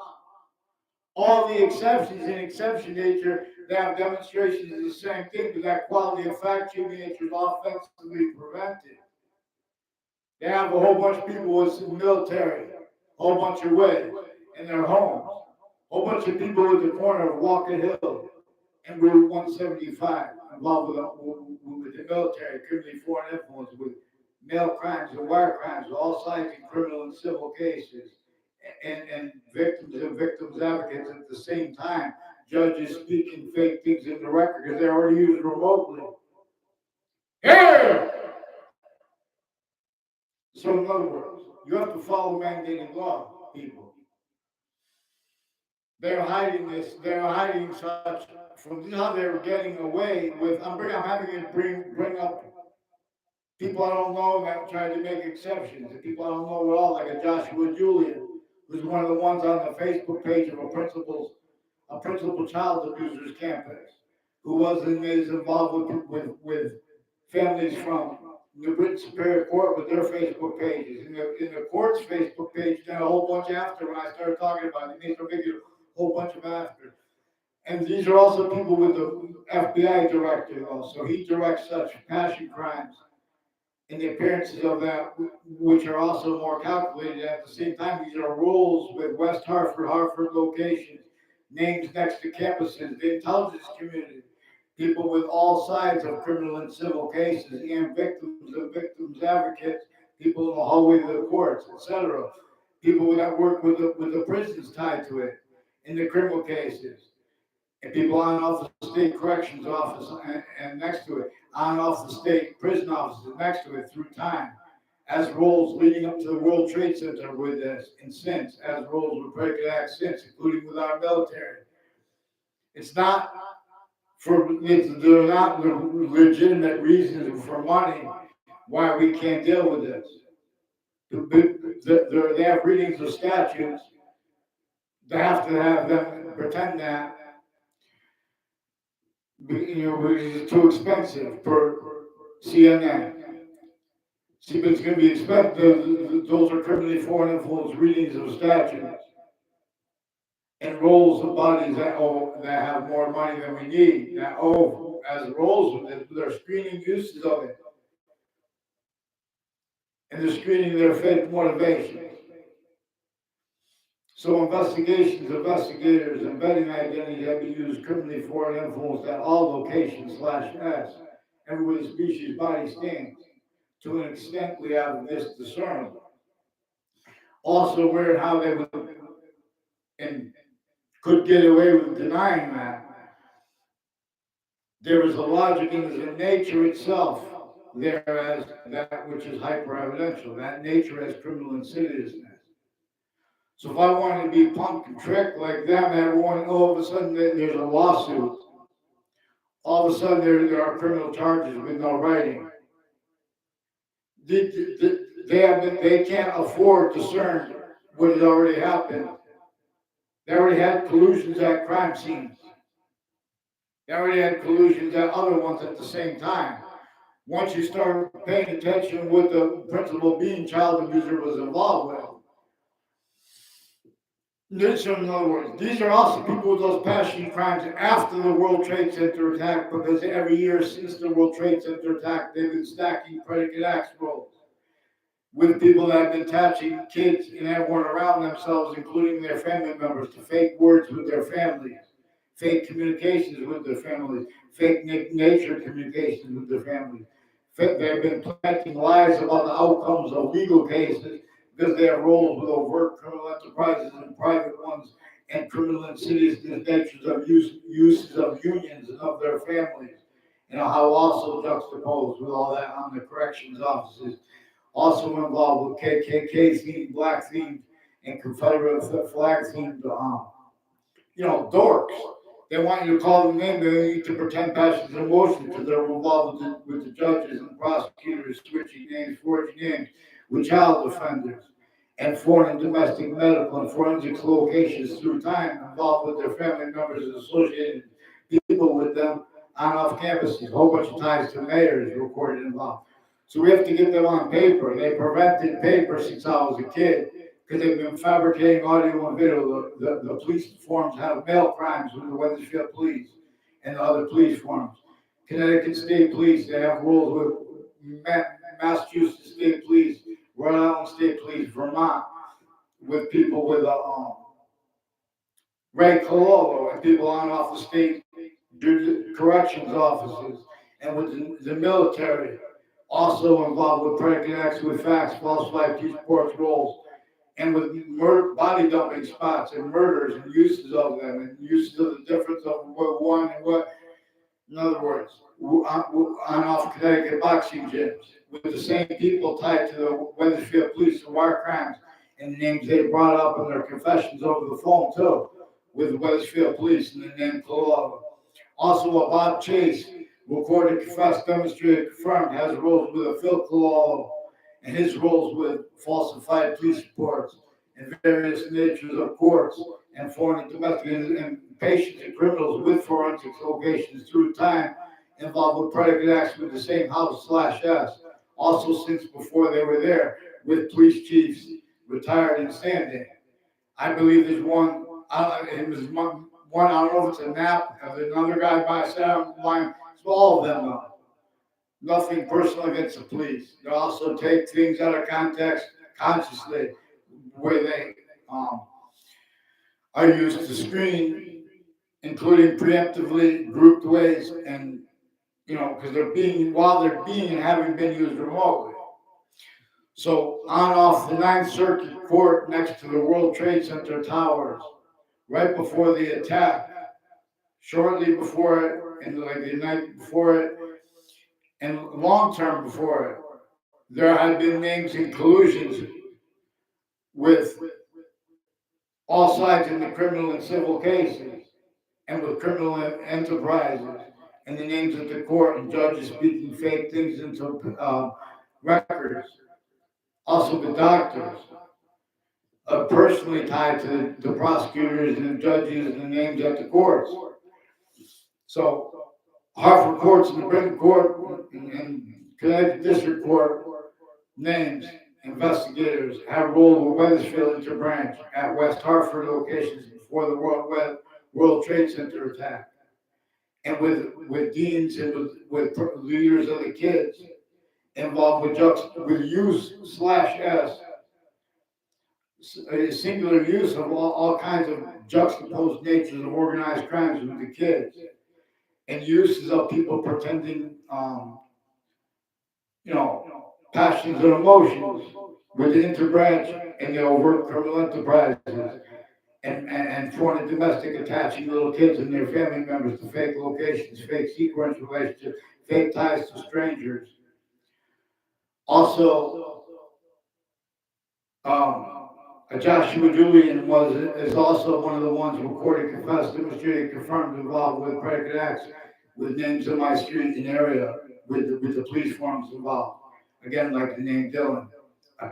[SPEAKER 1] All the exceptions in exception nature They have demonstrations of the same thing, but that quality of fact-checking nature is offensively prevented. They have a whole bunch of people with the military, a whole bunch of wigs in their homes, a whole bunch of people at the corner of Walker Hill and Route 175 involved with the military, criminally foreign influence, with mail crimes and wire crimes, all sides in criminal and civil cases, and victims advocates at the same time. Judges speaking fake things in the record because they're already used remotely. Here! So in other words, you have to follow mandated law, people. They're hiding this. They're hiding such from how they're getting away with. I'm having to bring up people I don't know that try to make exceptions. And people I don't know at all, like a Joshua Julian, who's one of the ones on the Facebook page of a principal child abusers campus, who is involved with families from the Britain Superior Court with their Facebook pages. In the court's Facebook page, then a whole bunch after when I started talking about it, they make a whole bunch of after. And these are also people with the FBI director also. He directs such passion crimes and the appearances of that, which are also more calculated. At the same time, these are rules with West Hartford locations, names next to campuses, the intelligence community, people with all sides of criminal and civil cases, and victims and victims advocates, people in the hallway of the courts, etc. People that work with the prisons tied to it in the criminal cases, and people on and off the state corrections office and next to it, on and off the state prison offices next to it through time, as roles leading up to the World Trade Center with this, and since, as roles with Predicate Act since, including with our military. It's not they're not legitimate reasons for money why we can't deal with this. They have readings of statutes. They have to have them pretend that it's too expensive per CNN. See, but it's going to be expensive. Those are criminally foreign influence readings of statutes and roles of bodies that have more money than we need. That as roles with it, they're screening uses of it, and they're screening their fake motivations. So investigators, embedding identity have been used criminally foreign influence at all locations /s, everywhere the species body stands. To an extent, we have this discerned. Also, weird how they would and could get away with denying that. There is a logic in the nature itself there as that which is hyper evidential, that nature as criminal insidiousness. So if I wanted to be punked and tricked like them, everyone, all of a sudden there's a lawsuit. All of a sudden there are criminal charges with no writing. They can't afford to discern what has already happened. They already had collusions at crime scenes. They already had collusions at other ones at the same time. Once you start paying attention what the principal being child abuser was involved with. In other words, these are also people with those passion crimes after the World Trade Center attack, because every year since the World Trade Center attack, they've been stacking predicate acts roles with people that have been attaching kids and everyone around themselves, including their family members, to fake words with their families, fake communications with their families, fake nature communications with their families. They've been planting lies about the outcomes of legal cases because they have roles with overt criminal enterprises and private ones, and criminal insidious natures of uses of unions and of their families. How also juxtaposed with all that on the corrections offices, also involved with KKK themed, black themed, and Confederate flag themed, dorks. They want you to call them name. They need to pretend passions and emotions because they're involved with the judges and prosecutors switching names, forging names with child offenders and foreign and domestic medical and forensics locations through time, involved with their family members and associated people with them on off campuses. A whole bunch of times to mayors recorded involved. So we have to get them on paper. They prevented paper since I was a kid because they've been fabricating audio and video. The police forms have mail crimes with the Wethersfield police and other police forms. Connecticut State Police, they have rules with Massachusetts State Police, Rhode Island State Police, Vermont, with people with a Ray Cololo and people on off the state corrections officers, and with the military, also involved with predicate acts with facts, falsified peace reports, roles, and with body dumping spots and murders and uses of them and uses of the difference of what one and what, in other words, on off Connecticut boxing gyms with the same people tied to the Wethersfield police and war crimes and the names they brought up in their confessions over the phone too, with the Wethersfield police and the name Cololo. Also, a Bob Chase, recorded, confessed, demonstrated, confirmed, has roles with a Phil Cololo and his roles with falsified police reports and various natures of courts and foreign and domestic and patients and criminals with forensic locations through time involved with predicate acts with the same house/S. Also, since before they were there, with police chiefs retired and standing. I believe there's one. It was one. I don't know if it's a nap. There's another guy by Sam line. It's all of them. Nothing personal against the police. They also take things out of context consciously, where they are used to screen, including preemptively grouped ways, and because while they're being and having been used remotely. So on off the Ninth Circuit Court next to the World Trade Center towers, right before the attack, shortly before it, and like the night before it, and long term before it, there had been names in collusions with all sides in the criminal and civil cases, and with criminal enterprises, and the names of the court and judges speaking fake things into records. Also, the doctors personally tied to the prosecutors and the judges and the names at the courts. So, Hartford courts and the Britain court and Connecticut District Court names investigators have ruled with Wethersfield Interbranch at West Hartford locations before the World Trade Center attack, and with deans and with leaders of the kids involved with use/s, a singular use of all kinds of juxtaposed natures of organized crimes with the kids, and uses of people pretending, passions and emotions with the interbranch and the overt criminal enterprises and foreign and domestic attaching little kids and their family members to fake locations, fake sequence relationships, fake ties to strangers. Also, Joshua Julian is also one of the ones recorded, confessed, demonstrated, confirmed, involved with predicate acts with names in my street and area with the police forms involved. Again, like the name Dillon,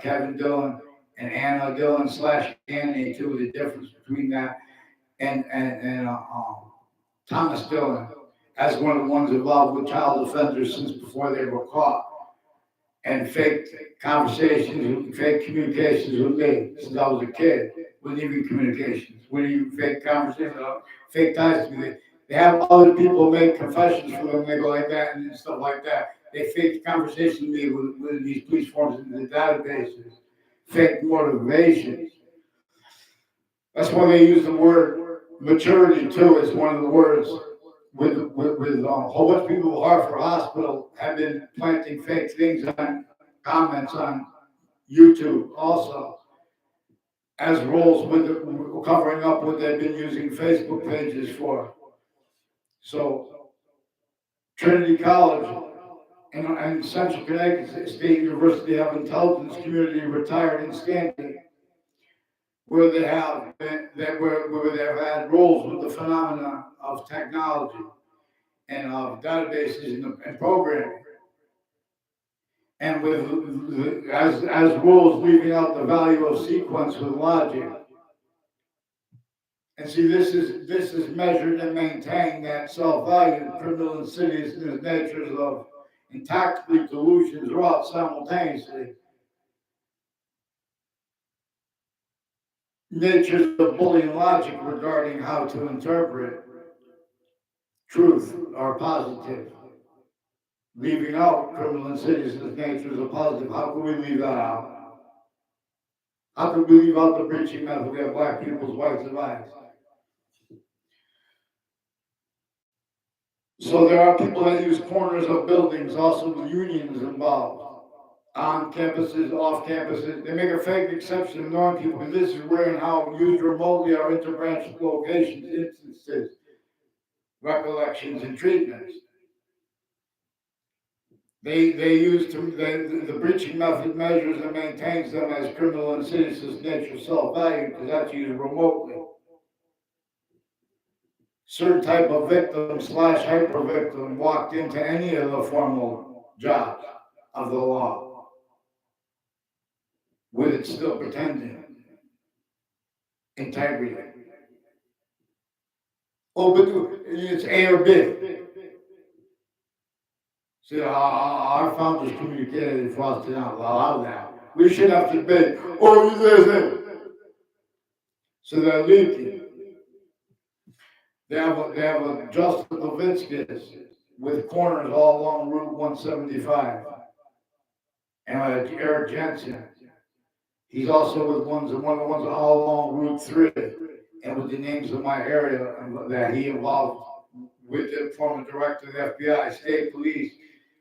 [SPEAKER 1] Kevin Dillon, and Anna Dillon/Annie too. The difference between that and Thomas Dillon as one of the ones involved with child offenders since before they were caught, and fake conversations, fake communications with me since I was a kid. Wasn't even communications. Wasn't even fake conversations, fake ties to me. They have other people make confessions for them. They go like that and stuff like that. They fake conversations with me with these police forms in the databases. Fake motivations. That's why they use the word maturity too. Is one of the words with a whole bunch of people who are for hospital have been planting fake things on comments on YouTube also as roles with covering up what they've been using Facebook pages for. So Trinity College and Central Connecticut State University have intelligence community retired and standing, where they have where they've had roles with the phenomena of technology and of databases and programming, and with as rules leaving out the value of sequence with logic. And see, this is measured and maintained that self-value, criminal insidious in its natures of and tactically delusions wrought simultaneously. Natures of bullying logic regarding how to interpret truth are positive. Leaving out criminal insidious nature is a positive. How can we leave that out? How can we leave out the breaching method of black people's rights and lives? So there are people that use corners of buildings, also with unions involved. On campuses, off campuses, they make a fake exception of non-people, because this is where and how used remotely or interbranch locations, instances, recollections, and treatments. They use the breaching method measures and maintains them as criminal insidious nature self-value, because that's used remotely. Certain type of victim / hyper victim walked into any of the formal jobs of the law with it still pretending integrity. Oh, but it's A or B. See, our founders communicated for us to not allow that. We should have to debate. Oh, there's it. So they're leaking. They have a Justin Levinsky's with corners all along Route 175, and Eric Jensen. He's also with one of the ones all along Route 3, and with the names of my area that he involved with the former director of the FBI, state police,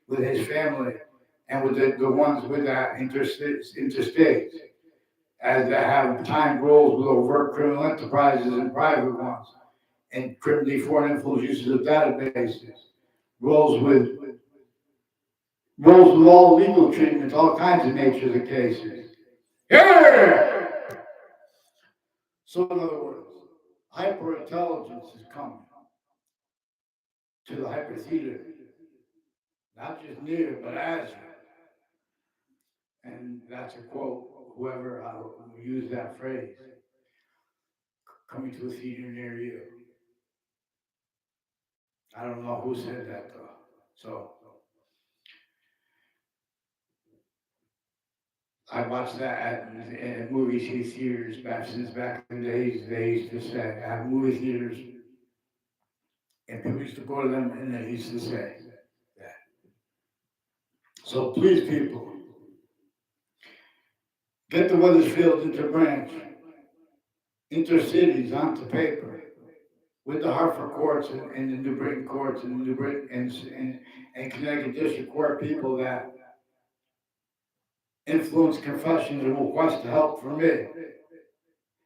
[SPEAKER 1] with his family, and with the ones with that interstates, as they have timed roles with overt criminal enterprises and private ones, and criminally foreign influence uses of databases, roles with all legal treatments, all kinds of natures of cases. Yeah! So in other words, hyperintelligence is coming to the hypertheater, not just near, but as. And that's a quote, whoever used that phrase, coming to a theater near you. I don't know who said that though. So I watched that at movie theaters back in the days. They used to say, at movie theaters, and people used to go to them and they used to say that. So please, people, get the Weathersfield interbranch, intercities onto paper with the Hartford courts and the New Britain courts and the New Britain and Connecticut District Court people that influence confessions and request help from me.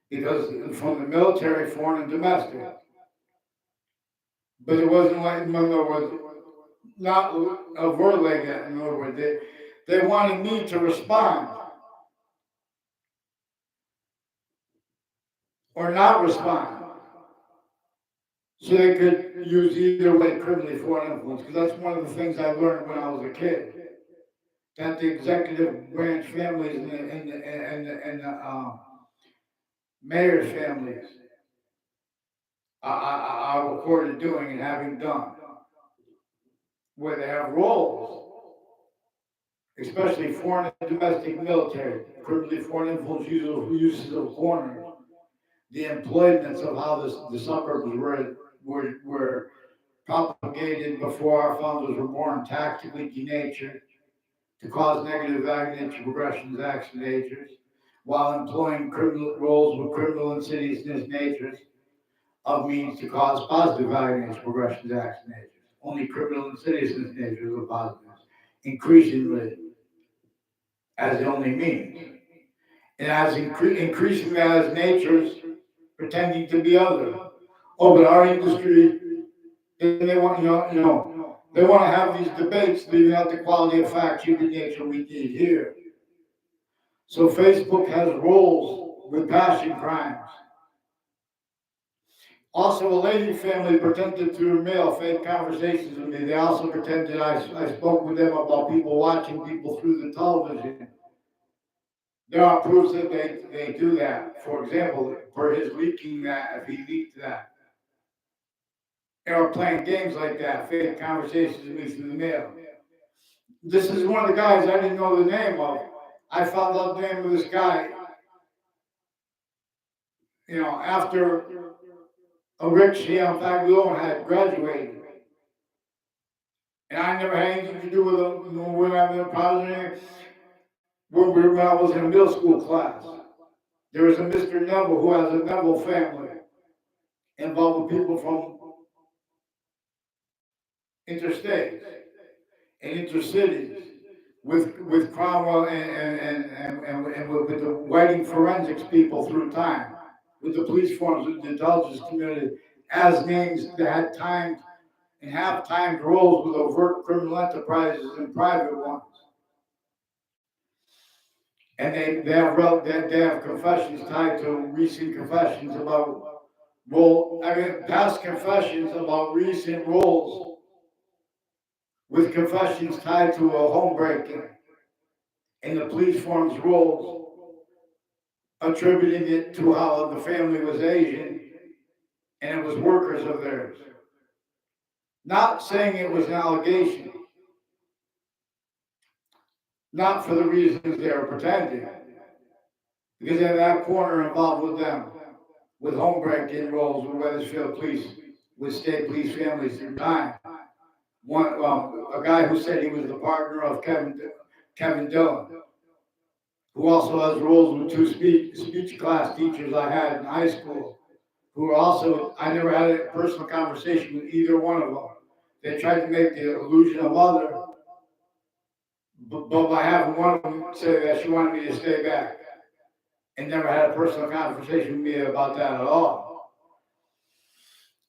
[SPEAKER 1] Because from the military, foreign, and domestic. But it wasn't like, in other words, not overtly, in other words, they wanted me to respond or not respond. So they could use either way criminally foreign influence, because that's one of the things I learned when I was a kid. That the executive branch families and the mayor's families are recorded doing and having done, where they have roles, especially foreign and domestic military, criminally foreign influence uses of corners, the employments of how the suburbs were propagated before our founders were born, tactically denatured to cause negative value nature progressions, acts, and natures, while employing criminal roles with criminal insidiousness natures of means to cause positive value nature progressions, acts, and natures. Only criminal insidiousness natures are positive, increasingly as the only means. And as increasingly as natures pretending to be other. Oh, but our industry, they want, they want to have these debates leaving out the quality of fact, human nature we need here. So Facebook has roles with passion crimes. Also, a lady family pretended through mail fake conversations with me. They also pretended I spoke with them about people watching people through the television. There are proofs that they do that. For example, for his leaking that, if he leaked that. They were playing games like that, fake conversations with me through the mail. This is one of the guys I didn't know the name of. I found out the name of this guy, after Rick Faglione had graduated. And I never had anything to do with them when I was positive. When I was in a middle school class, there was a Mr. Neville who has a Neville family involved with people from interstates and intercities with Cromwell and with the writing forensics people through time, with the police forms, with the intelligence community, as names that had timed and have timed roles with overt criminal enterprises and private ones. And they have confessions tied to recent confessions about past confessions about recent roles with confessions tied to a home breaking and the police forms roles, attributing it to how the family was Asian and it was workers of theirs. Not saying it was an allegation, not for the reasons they were pretending, because they had that corner involved with them, with home breaking roles with Wethersfield police, with state police families through time. A guy who said he was the partner of Kevin Dillon, who also has roles with two speech class teachers I had in high school, who were also, I never had a personal conversation with either one of them. They tried to make the illusion of other, but by having one of them say that she wanted me to stay back, and never had a personal conversation with me about that at all.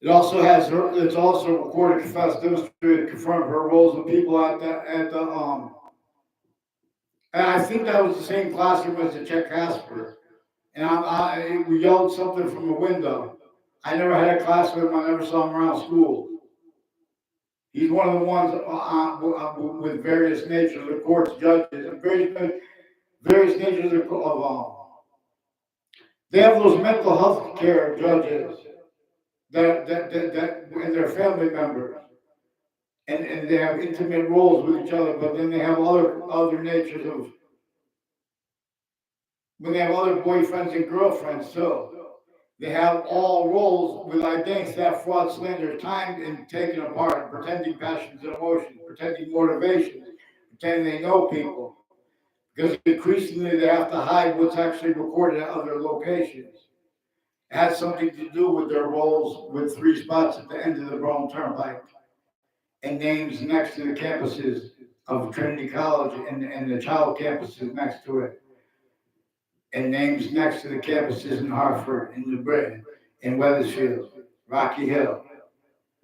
[SPEAKER 1] It's also recorded, confessed, demonstrated, confirmed her roles with people and I think that was the same classroom as the Czech Casper. And we yelled something from the window. I never had a class with him. I never saw him around school. He's one of the ones with various natures of courts, judges, and various natures of they have those mental health care judges that and their family members, and they have intimate roles with each other. But then they have other natures of when they have other boyfriends and girlfriends too. They have all roles with identity theft, fraud, slander, timed and taken apart, pretending passions and emotions, pretending motivations, pretending they know people. Because increasingly they have to hide what's actually recorded at other locations. It has something to do with their roles with 3 spots at the end of the Rome Turnpike and names next to the campuses of Trinity College and the child campuses next to it. And names next to the campuses in Hartford, in New Britain, in Wethersfield, Rocky Hill.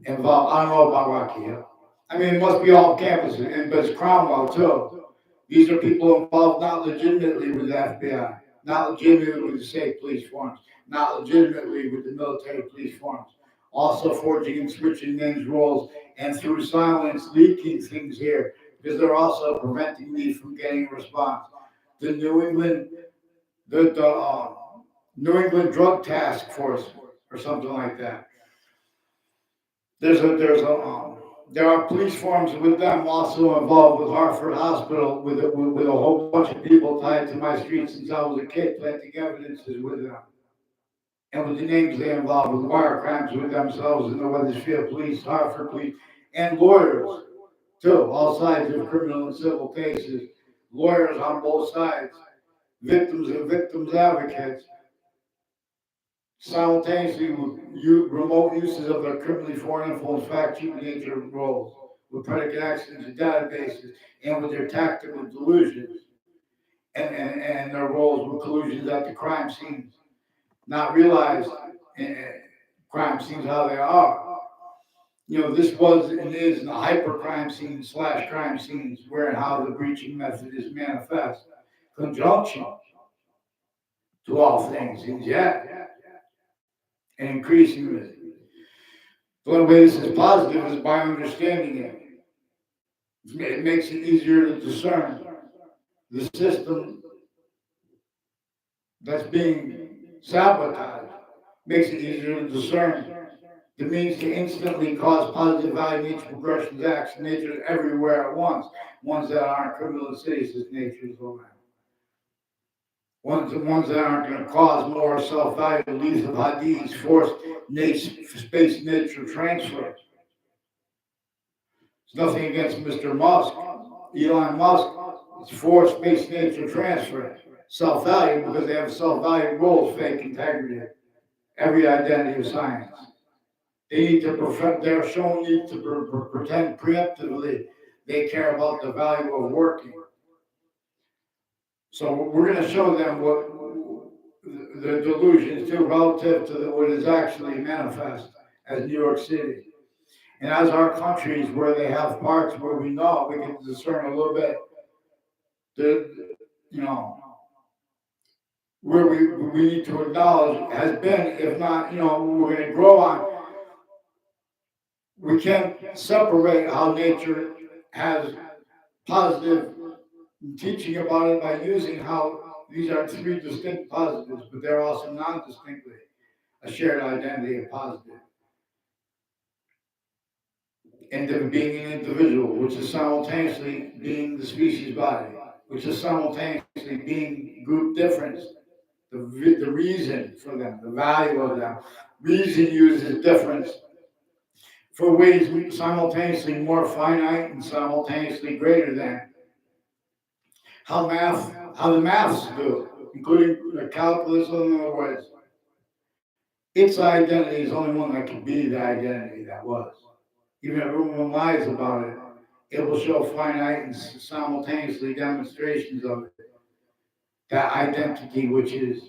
[SPEAKER 1] Involved, I don't know about Rocky Hill. I mean, it must be all campuses, but it's Cromwell too. These are people involved not legitimately with the FBI, not legitimately with the state police forms, not legitimately with the military police forms. Also forging and switching names, roles, and through silence leaking things here, because they're also preventing me from getting a response. The New England Drug Task Force or something like that. There are police forms with them also involved with Hartford Hospital with a whole bunch of people tied to my street since I was a kid, planting evidences with them. And with the names they involved with wire crimes with themselves and the Wethersfield Police, Hartford Police, and lawyers too, all sides of criminal and civil cases, lawyers on both sides, victims and victims advocates, simultaneously with remote uses of their criminally foreign influence fact-checking nature roles, with predicate actions and databases, and with their tactical delusions, and their roles with collusions at the crime scenes, not realized crime scenes how they are. This was and is the hyper crime scene / crime scenes where and how the breaching method is manifest. Conjunction to all things, and yet, and increasingly. The only way this is positive is by understanding it. It makes it easier to discern the system that's being sabotaged. Makes it easier to discern the means to instantly cause positive value nature progressions, acts, natures everywhere at once. Ones that aren't criminal insidious natures over. Ones that aren't going to cause more self-value, lethal hadiths, forced space nature transfer. It's nothing against Mr. Musk, Elon Musk. It's force-based nature transfer, self-value, because they have self-value goals, fake integrity, every identity of science. They need to prevent, they're showing you to pretend preemptively they care about the value of working. So we're going to show them what the delusions do relative to what is actually manifest as New York City. And as our countries where they have parts where we know we can discern a little bit, you know, where we need to acknowledge has been, if not, we're going to grow on. We can't separate how nature has positive teaching about it by using how these are three distinct positives, but they're also non-distinctly a shared identity of positive. And being an individual, which is simultaneously being the species body, which is simultaneously being group difference, the reason for them, the value of them. Reason uses difference for ways simultaneously more finite and simultaneously greater than. How the maths do, including the calculus, in other words. Its identity is the only one that can be the identity that was. Even if everyone lies about it, it will show finite and simultaneously demonstrations of it. That identity, which is,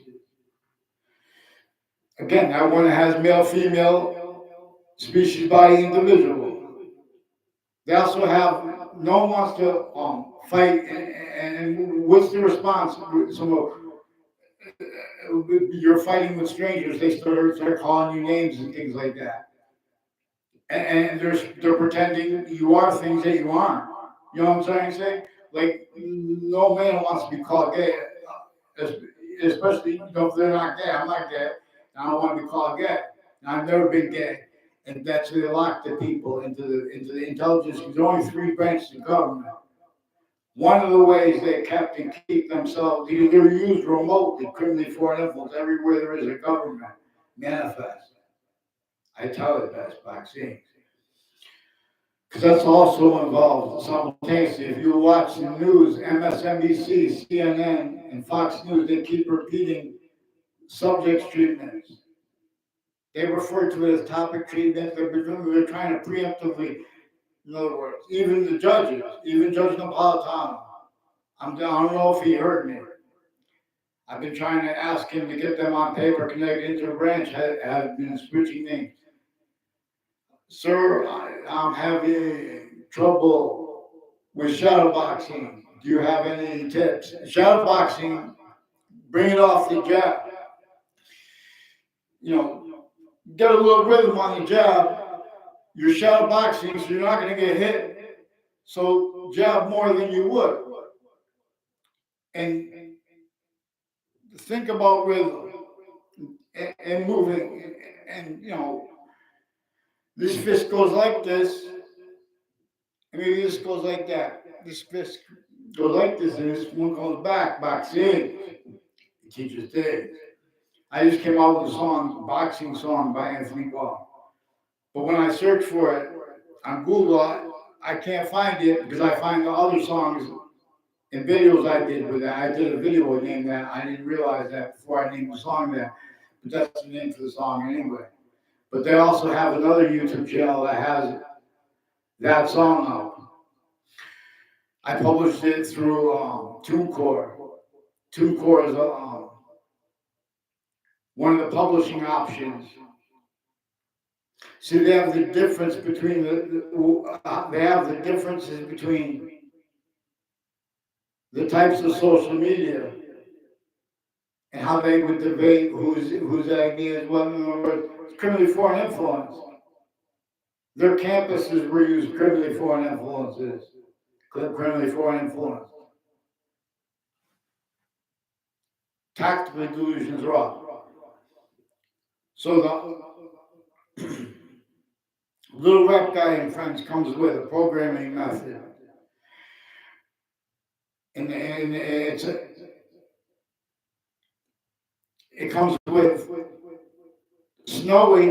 [SPEAKER 1] again, that one has male, female, species, body, individual. They also have, no one wants to fight, and what's the response? So, you're fighting with strangers, they start calling you names and things like that. And they're pretending you are things that you aren't. You know what I'm trying to say? Like, no man wants to be called gay, especially if they're not gay. I'm not gay. I don't want to be called gay. I've never been gay. And that's where they lock the people into the intelligence. There's only three branches of government. One of the ways they kept and keep themselves, they're used remotely, criminally foreign influence, everywhere there is a government, manifest. I tell it best, vaccines. Because that's also involved simultaneously. If you watch the news, MSNBC, CNN, and Fox News, they keep repeating subjects treatments. They refer to it as topic treatment. They're trying to preemptively, in other words, even the judges, even Judge Napolitano. I don't know if he heard me. I've been trying to ask him to get them on paper connected into a branch, have been switching names. Sir, I'm having trouble with shadowboxing. Do you have any tips? Shadowboxing, bring it off the jab. Get a little rhythm on the jab. You're shadowboxing, so you're not going to get hit. So jab more than you would. And think about rhythm and moving. And, this fist goes like this. And maybe this goes like that. This fist goes like this, and this one goes back. Boxing. It teaches things. I just came out with a song, boxing song by Anthony Ball. But when I search for it on Google, I can't find it because I find the other songs and videos I did with that. I did a video named that. I didn't realize that before I named the song that. But that's the name for the song anyway. But they also have another YouTube channel that has that song out. I published it through TuneCore. TuneCore is one of the publishing options. See, they have the difference between they have the differences between the types of social media and how they would debate whose idea is what. In other words, criminally foreign influence. Their campuses were used criminally foreign influences. Criminally foreign influence. Tactically delusions wrong. So the little rap guy in French comes with a programming method. And it comes with Snowy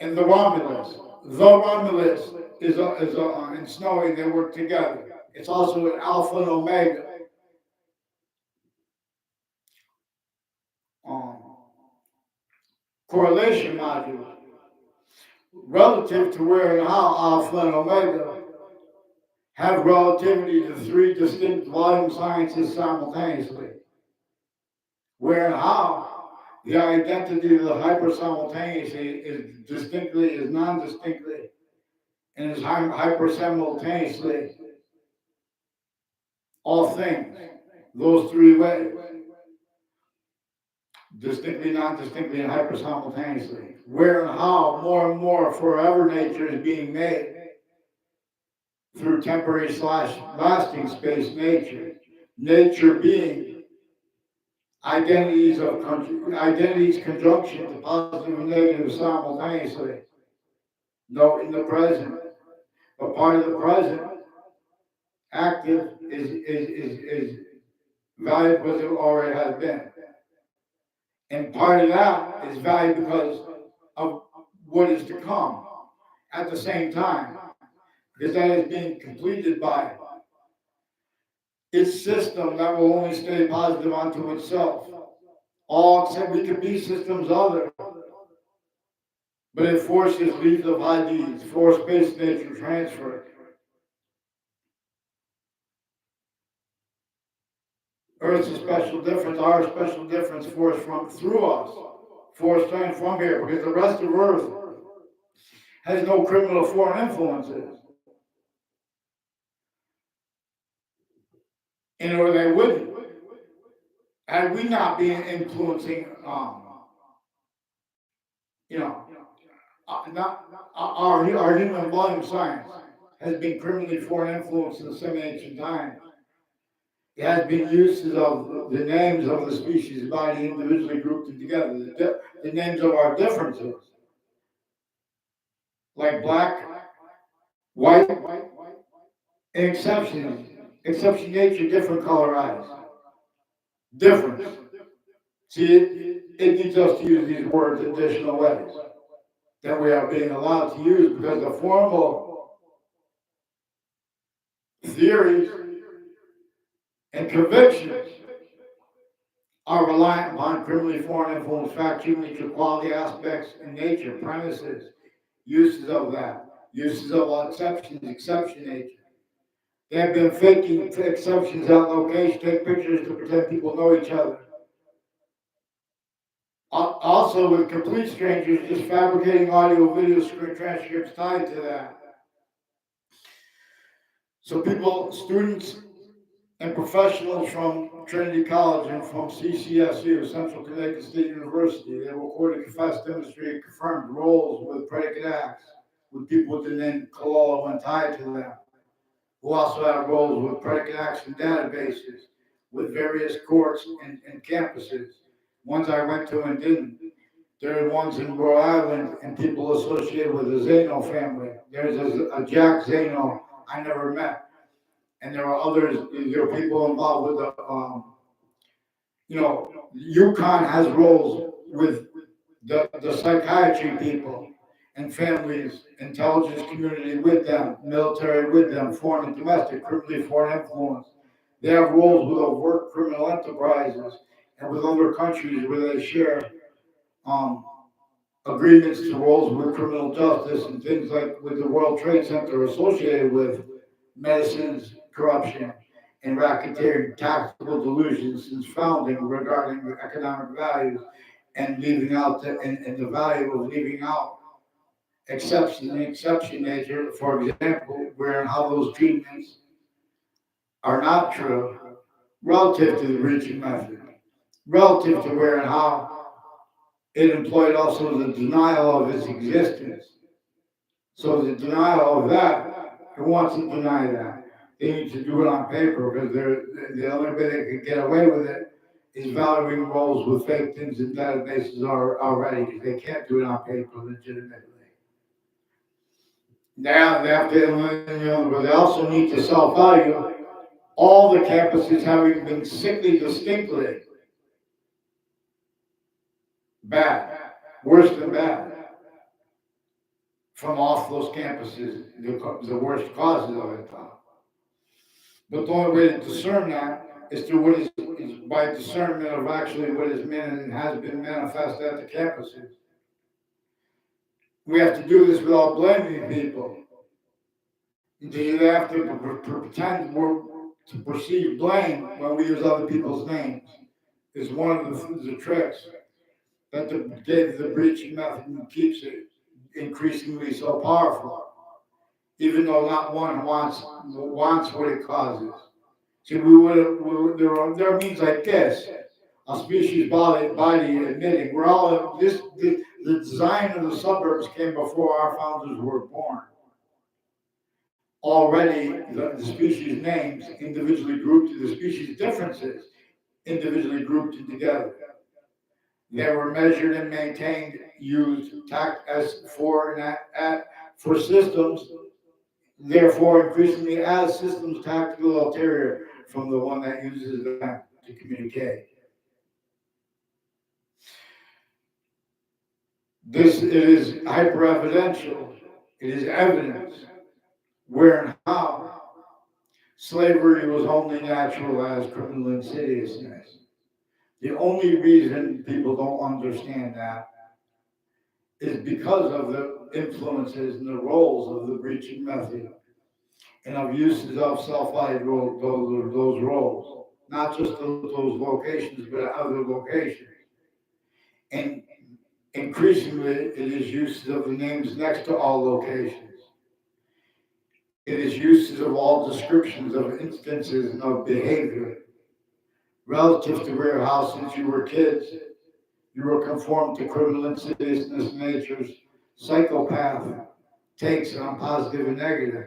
[SPEAKER 1] and the Romulus. The Romulus and Snowy, they work together. It's also an alpha and omega um, correlation module relative to where and how alpha and omega have relativity to three distinct volume sciences simultaneously. Where and how the identity of the hyper-simultaneously is non-distinctly, and is hyper-simultaneously all things, those three ways, distinctly, non-distinctly, and hyper-simultaneously. Where and how more and more forever nature is being made through temporary / lasting space nature. Nature being identities conjunction to positive and negative simultaneously. No, in the present, but part of the present active is valued because it already has been, and part of that is valued because of what is to come at the same time, because that is being completed by its system that will only stay positive unto itself. All except we can be systems other, but it forces leaves of high deeds, force space nature transfer. Earth's a special difference, our special difference forced from through us, forced from here, because the rest of Earth has no criminal foreign influences. And or they wouldn't. Had we not been influencing, you know, not our human volume science has been criminally foreign influence in some ancient time. It has been uses of the names of the species body individually grouped together, the names of our differences, like black, white, and exception nature, different color eyes, difference. See, it needs us to use these words additional ways that we are being allowed to use because the formal theories and convictions are reliant upon criminally foreign influence, fact, human nature, quality aspects, and nature, premises, uses of that, uses of exception nature. They have been faking exceptions on location, take pictures to pretend people know each other. Also, with complete strangers, just fabricating audio, video, script transcripts tied to that. So people, students, and professionals from Trinity College and from CCSU, Central Connecticut State University, they recorded, confessed, demonstrated, confirmed roles with predicate acts, with people with the name Kalala when tied to them, who also had roles with predicate acts and databases, with various courts and campuses. Ones I went to and didn't. There are ones in Rhode Island and people associated with the Zeno family. There's a Jack Zeno I never met. And there are others, there are people involved with UConn has roles with the psychiatry people and families, intelligence community with them, military with them, foreign and domestic, criminally foreign influence. They have roles with overt criminal enterprises and with other countries where they share um, agreements to roles with criminal justice and things like with the World Trade Center associated with Madison's corruption and racketeering, tactical delusions since founding regarding the economic values and leaving out and the value of leaving out exception nature, for example, where and how those treatments are not true relative to the reaching method, relative to where and how it employed also the denial of its existence. So the denial of that, who wants to deny that? They need to do it on paper because the only way they can get away with it is valuing roles with fake things and databases already because they can't do it on paper legitimately. Now they have to, but they also need to self-value all the campuses having been sickly distinctly bad, worse than bad, from off those campuses, the worst causes of it. But the only way to discern that is through is by discernment of actually what is meant and has been manifest at the campuses. We have to do this without blaming people. You have to pretend to perceive blame when we use other people's names. Is one of the tricks that the breaching method keeps it increasingly so powerful, even though not one wants what it causes. See, there are means like this. A species body admitting we're all the design of the suburbs came before our founders were born. Already the species names individually grouped, the species differences individually grouped together. They were measured and maintained, used as for systems, therefore increasingly as systems tactical ulterior from the one that uses them to communicate. It is hyper-evidential. It is evidence where and how slavery was only natural as criminal insidiousness. The only reason people don't understand that is because of the influences and the roles of the breaching method and of uses of self-light those roles, not just those locations, but other locations. And increasingly, it is uses of the names next to all locations. It is uses of all descriptions of instances of behavior relative to where, how since you were kids, you were conformed to criminal insidiousness nature's psychopath takes on positive and negative.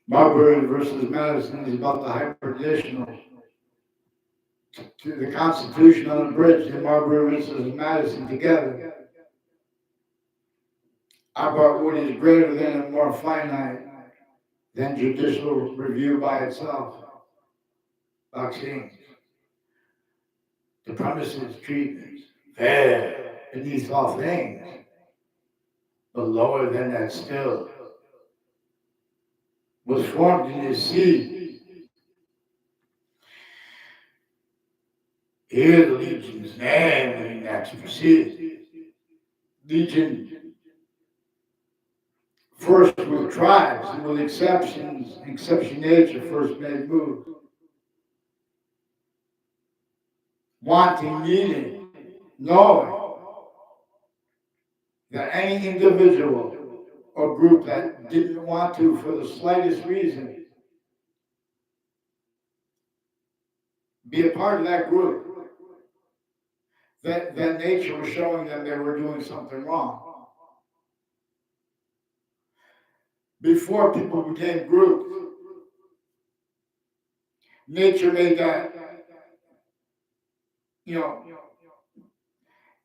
[SPEAKER 1] Marbury versus Madison is about the hyper-traditional. To the Constitution unabridged and Marbury versus Madison together about what is greater than and more finite than judicial review by itself. Vaccines, the premises, treatments, there, beneath all things, but lower than that still, was formed in his seed. Here the legion's name, and next proceed. Legion first with tribes and with exception nature first made move. Wanting, needing, knowing that any individual or group that didn't want to for the slightest reason be a part of that group, that nature was showing them they were doing something wrong. Before people became groups, nature made that,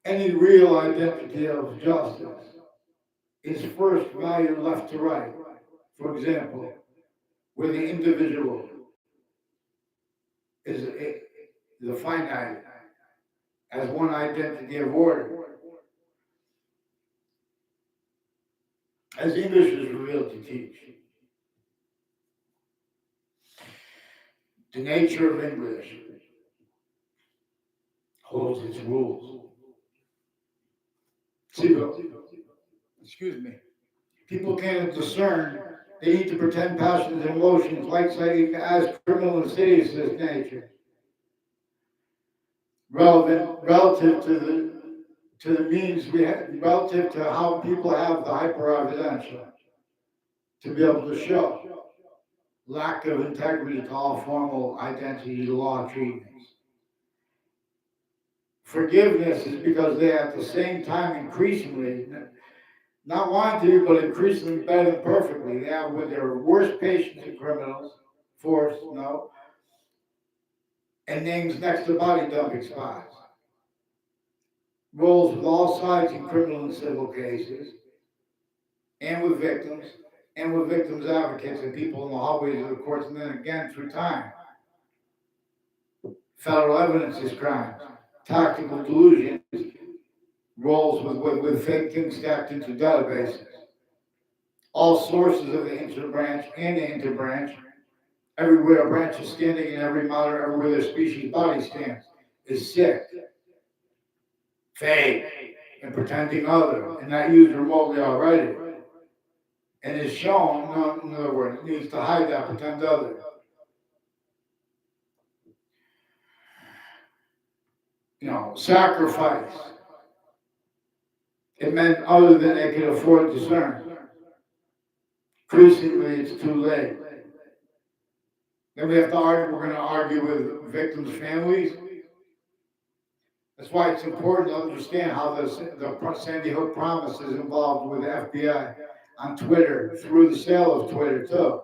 [SPEAKER 1] any real identity of justice is first valued left to right. For example, where the individual is the finite as one identity of order. As English is revealed to teach, the nature of English holds its rules. See, excuse me. People can't discern. They need to pretend passions and emotions, like citing as criminal insidious nature, relative to the means we have, relative to how people have the hyper-evidential, to be able to show lack of integrity to all formal identity law treatments. Forgiveness is because they at the same time increasingly, not wanting to, but increasingly better than perfectly, they have with their worst patients and criminals, and names next to body dumping spots. Roles with all sides in criminal and civil cases, and with victims advocates and people in the hallways of the courts, and then again through time. Federal evidence is crimes, tactical delusions, roles with fake things stacked into databases. All sources of the interbranch and the interbranch, everywhere a branch is standing in every modern, everywhere their species body stands, is sick, fake, and pretending other, and not used remotely already. And is shown, no, in other words, it needs to hide that pretend other. Sacrifice. It meant other than they could afford to discern. Increasingly, it's too late. Then we have to argue, we're going to argue with victims' families. That's why it's important to understand how the Sandy Hook Promise is involved with the FBI on Twitter, through the sale of Twitter, too.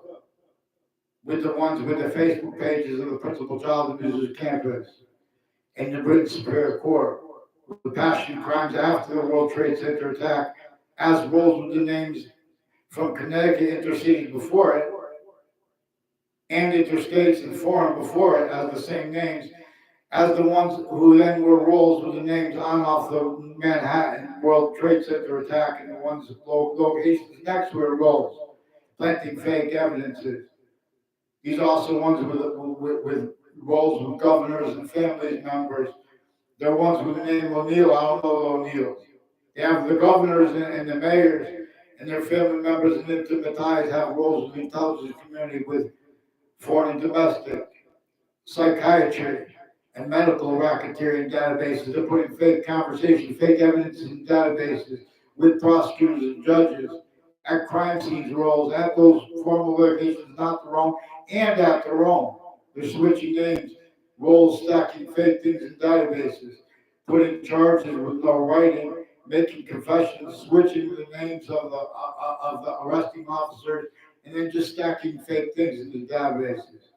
[SPEAKER 1] With the ones with the Facebook pages of the principal child abusers campus and the British Superior Court, with passion crimes after the World Trade Center attack, as rolls with the names from Connecticut intercities before it, and interstates and foreign before it as the same names, as the ones who then were rolls with the names on off the Manhattan World Trade Center attack, and the ones locations next to it rolls, planting fake evidences. These also ones with roles with governors and family members. They're ones with the name O'Neill. I don't know the O'Neills. They have the governors and the mayors and their family members and intimate ties have roles with the intelligence community with foreign and domestic, psychiatry, and medical racketeering databases. They're putting fake conversation, fake evidence in databases with prosecutors and judges at crime scenes roles, at those formal locations, not their own, and at their own. They're switching names, roles, stacking fake things in databases, putting charges with no writing, making confessions, switching the names of the arresting officers, and then just stacking fake things in the databases.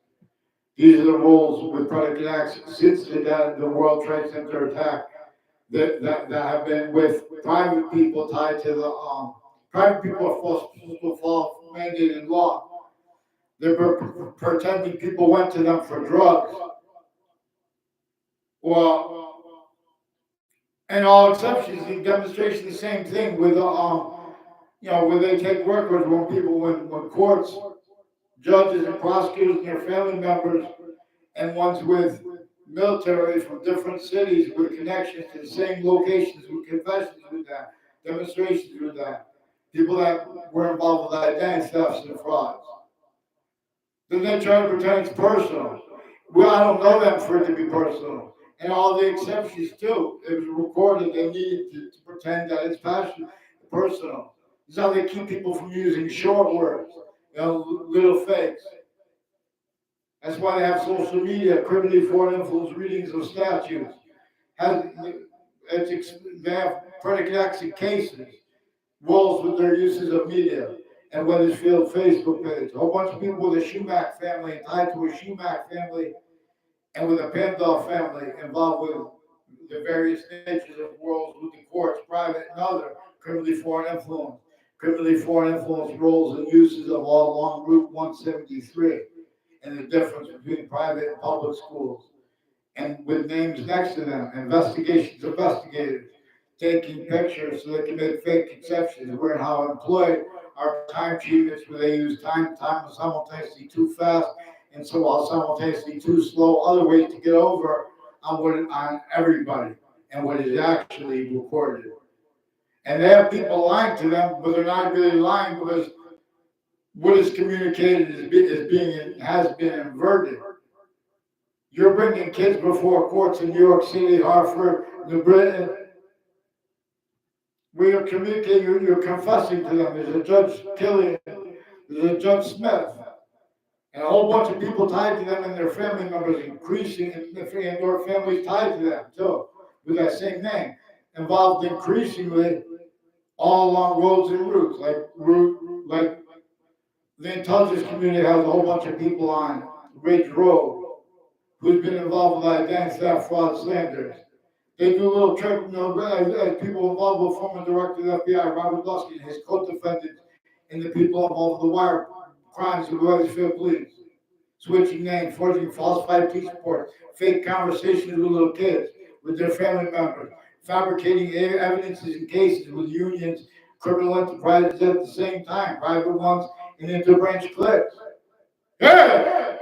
[SPEAKER 1] These are the roles with predicate acts since the World Trade Center attack that have been with private people tied to the private people are false mandated law. They're pretending people went to them for drugs. Well, and all exceptions, the demonstration, the same thing with where they take workers when courts, judges, and prosecutors and their family members, and ones with military from different cities with connections to the same locations, with confessions with that, demonstrations with that, people that were involved with identity thefts and frauds. Then they try to pretend it's personal. Well, I don't know them for it to be personal. And all the exceptions too. It was recorded, they needed to pretend that it's personal. It's how they keep people from using short words, little fakes. That's why they have social media, criminally foreign influence readings of statutes. They have predicate acts in cases, roles with their uses of media, and Weathersfield Facebook page. A whole bunch of people with a Schumacher family, tied to a Schumacher family, and with a Pandolf family involved with the various natures of roles with the courts, private and other, criminally foreign influence roles and uses of all along Route 173, and the difference between private and public schools, and with names next to them, investigators, taking pictures so they can make fake exceptions, where and how employed are time treatments where they use time simultaneously too fast and so simultaneously too slow, other ways to get over on everybody and what is actually recorded. And they have people lying to them, but they're not really lying because what is communicated has been inverted. You're bringing kids before courts in New York City, Hartford, New Britain, where you're communicating, you're confessing to them. There's a Judge Killian, there's a Judge Smith, and a whole bunch of people tied to them and their family members, increasing, and their families tied to them too, with that same name, involved increasingly all along roads and routes, like the intelligence community has a whole bunch of people on Ridge Road who's been involved with identity theft, fraud, slanders. They do a little trick, as people involved with former director of the FBI, Robert Lusky, and his co-defendants, and the people involved with the wire crimes of the Weathersfield police. Switching names, forging falsified police reports, fake conversations with little kids, with their family members, fabricating evidences in cases with unions, criminal enterprises at the same time, private ones, and interbranch cliques. Yeah!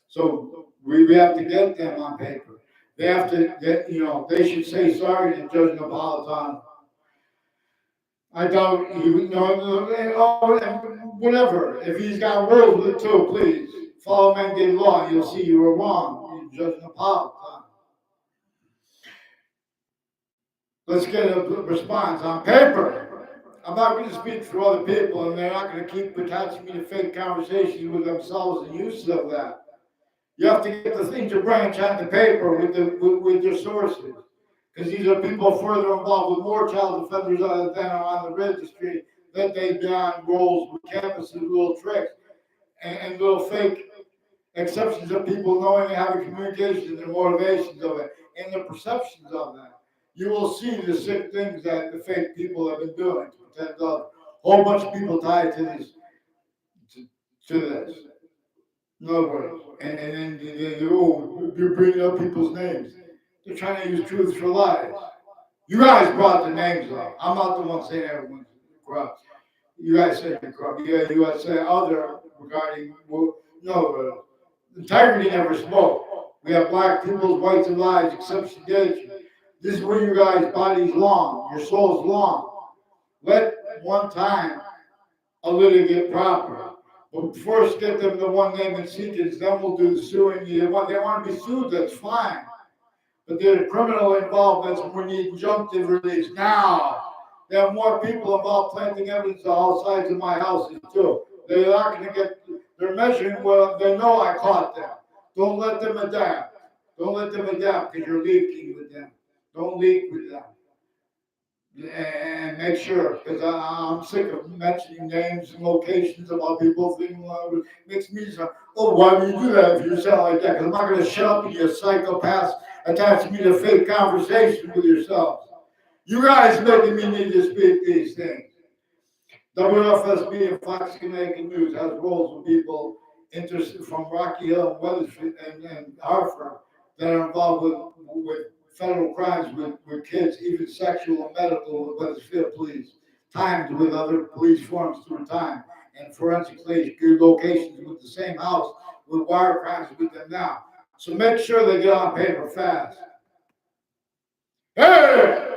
[SPEAKER 1] So we have to get them on paper. They have to get, they should say sorry to Judge Napolitano. I doubt you know, whatever. If he's got rules with it too, please follow mandate law. You'll see you were wrong. Judge Napolitano. Let's get a response on paper. I'm not going to speak for other people, and they're not going to keep attaching me to fake conversations with themselves and use of that. You have to get the things to branch on the paper with your sources. Because these are people further involved with more child offenders other than are on the registry that they've done roles with campuses, little tricks, and little fake exceptions of people knowing and having communications and motivations of it and the perceptions of that. You will see the sick things that the fake people have been doing to pretend others. A whole bunch of people tied to this, to this. In other words, and then you're bringing up people's names. They're trying to use truth for lies. You guys brought the names up. I'm not the one saying everyone's corrupt. You guys say they're corrupt. You guys say other regarding, no, integrity never spoke. We have black people's rights and lives, exception. This is where you guys' body's long, your soul's long. Let one time a litigate proper. But first get them the one name and sequence, then we'll do the suing. They want to be sued, that's fine. But there's criminal involvement, we need injunctive release now. There are more people involved planting evidence on all sides of my houses too. They're not going to get, they're measuring well, they know I caught them. Don't let them adapt. Don't let them adapt because you're leaking with them. Don't leak with them. And make sure, because I'm sick of mentioning names and locations about people thinking, it makes me say, oh, why would you do that if you sound like that? Because I'm not going to shut up, you psychopaths, attach me to fake conversation with yourselves. You guys making me need to speak these things. WFSB and Fox Connecticut News has roles with people interested from Rocky Hill and Weathersfield and Hartford that are involved with federal crimes with kids, even sexual and medical with Weathersfield police, timed with other police forms through time, and forensic locations with the same house with wire crimes with them now. So make sure they get on paper fast. Hey!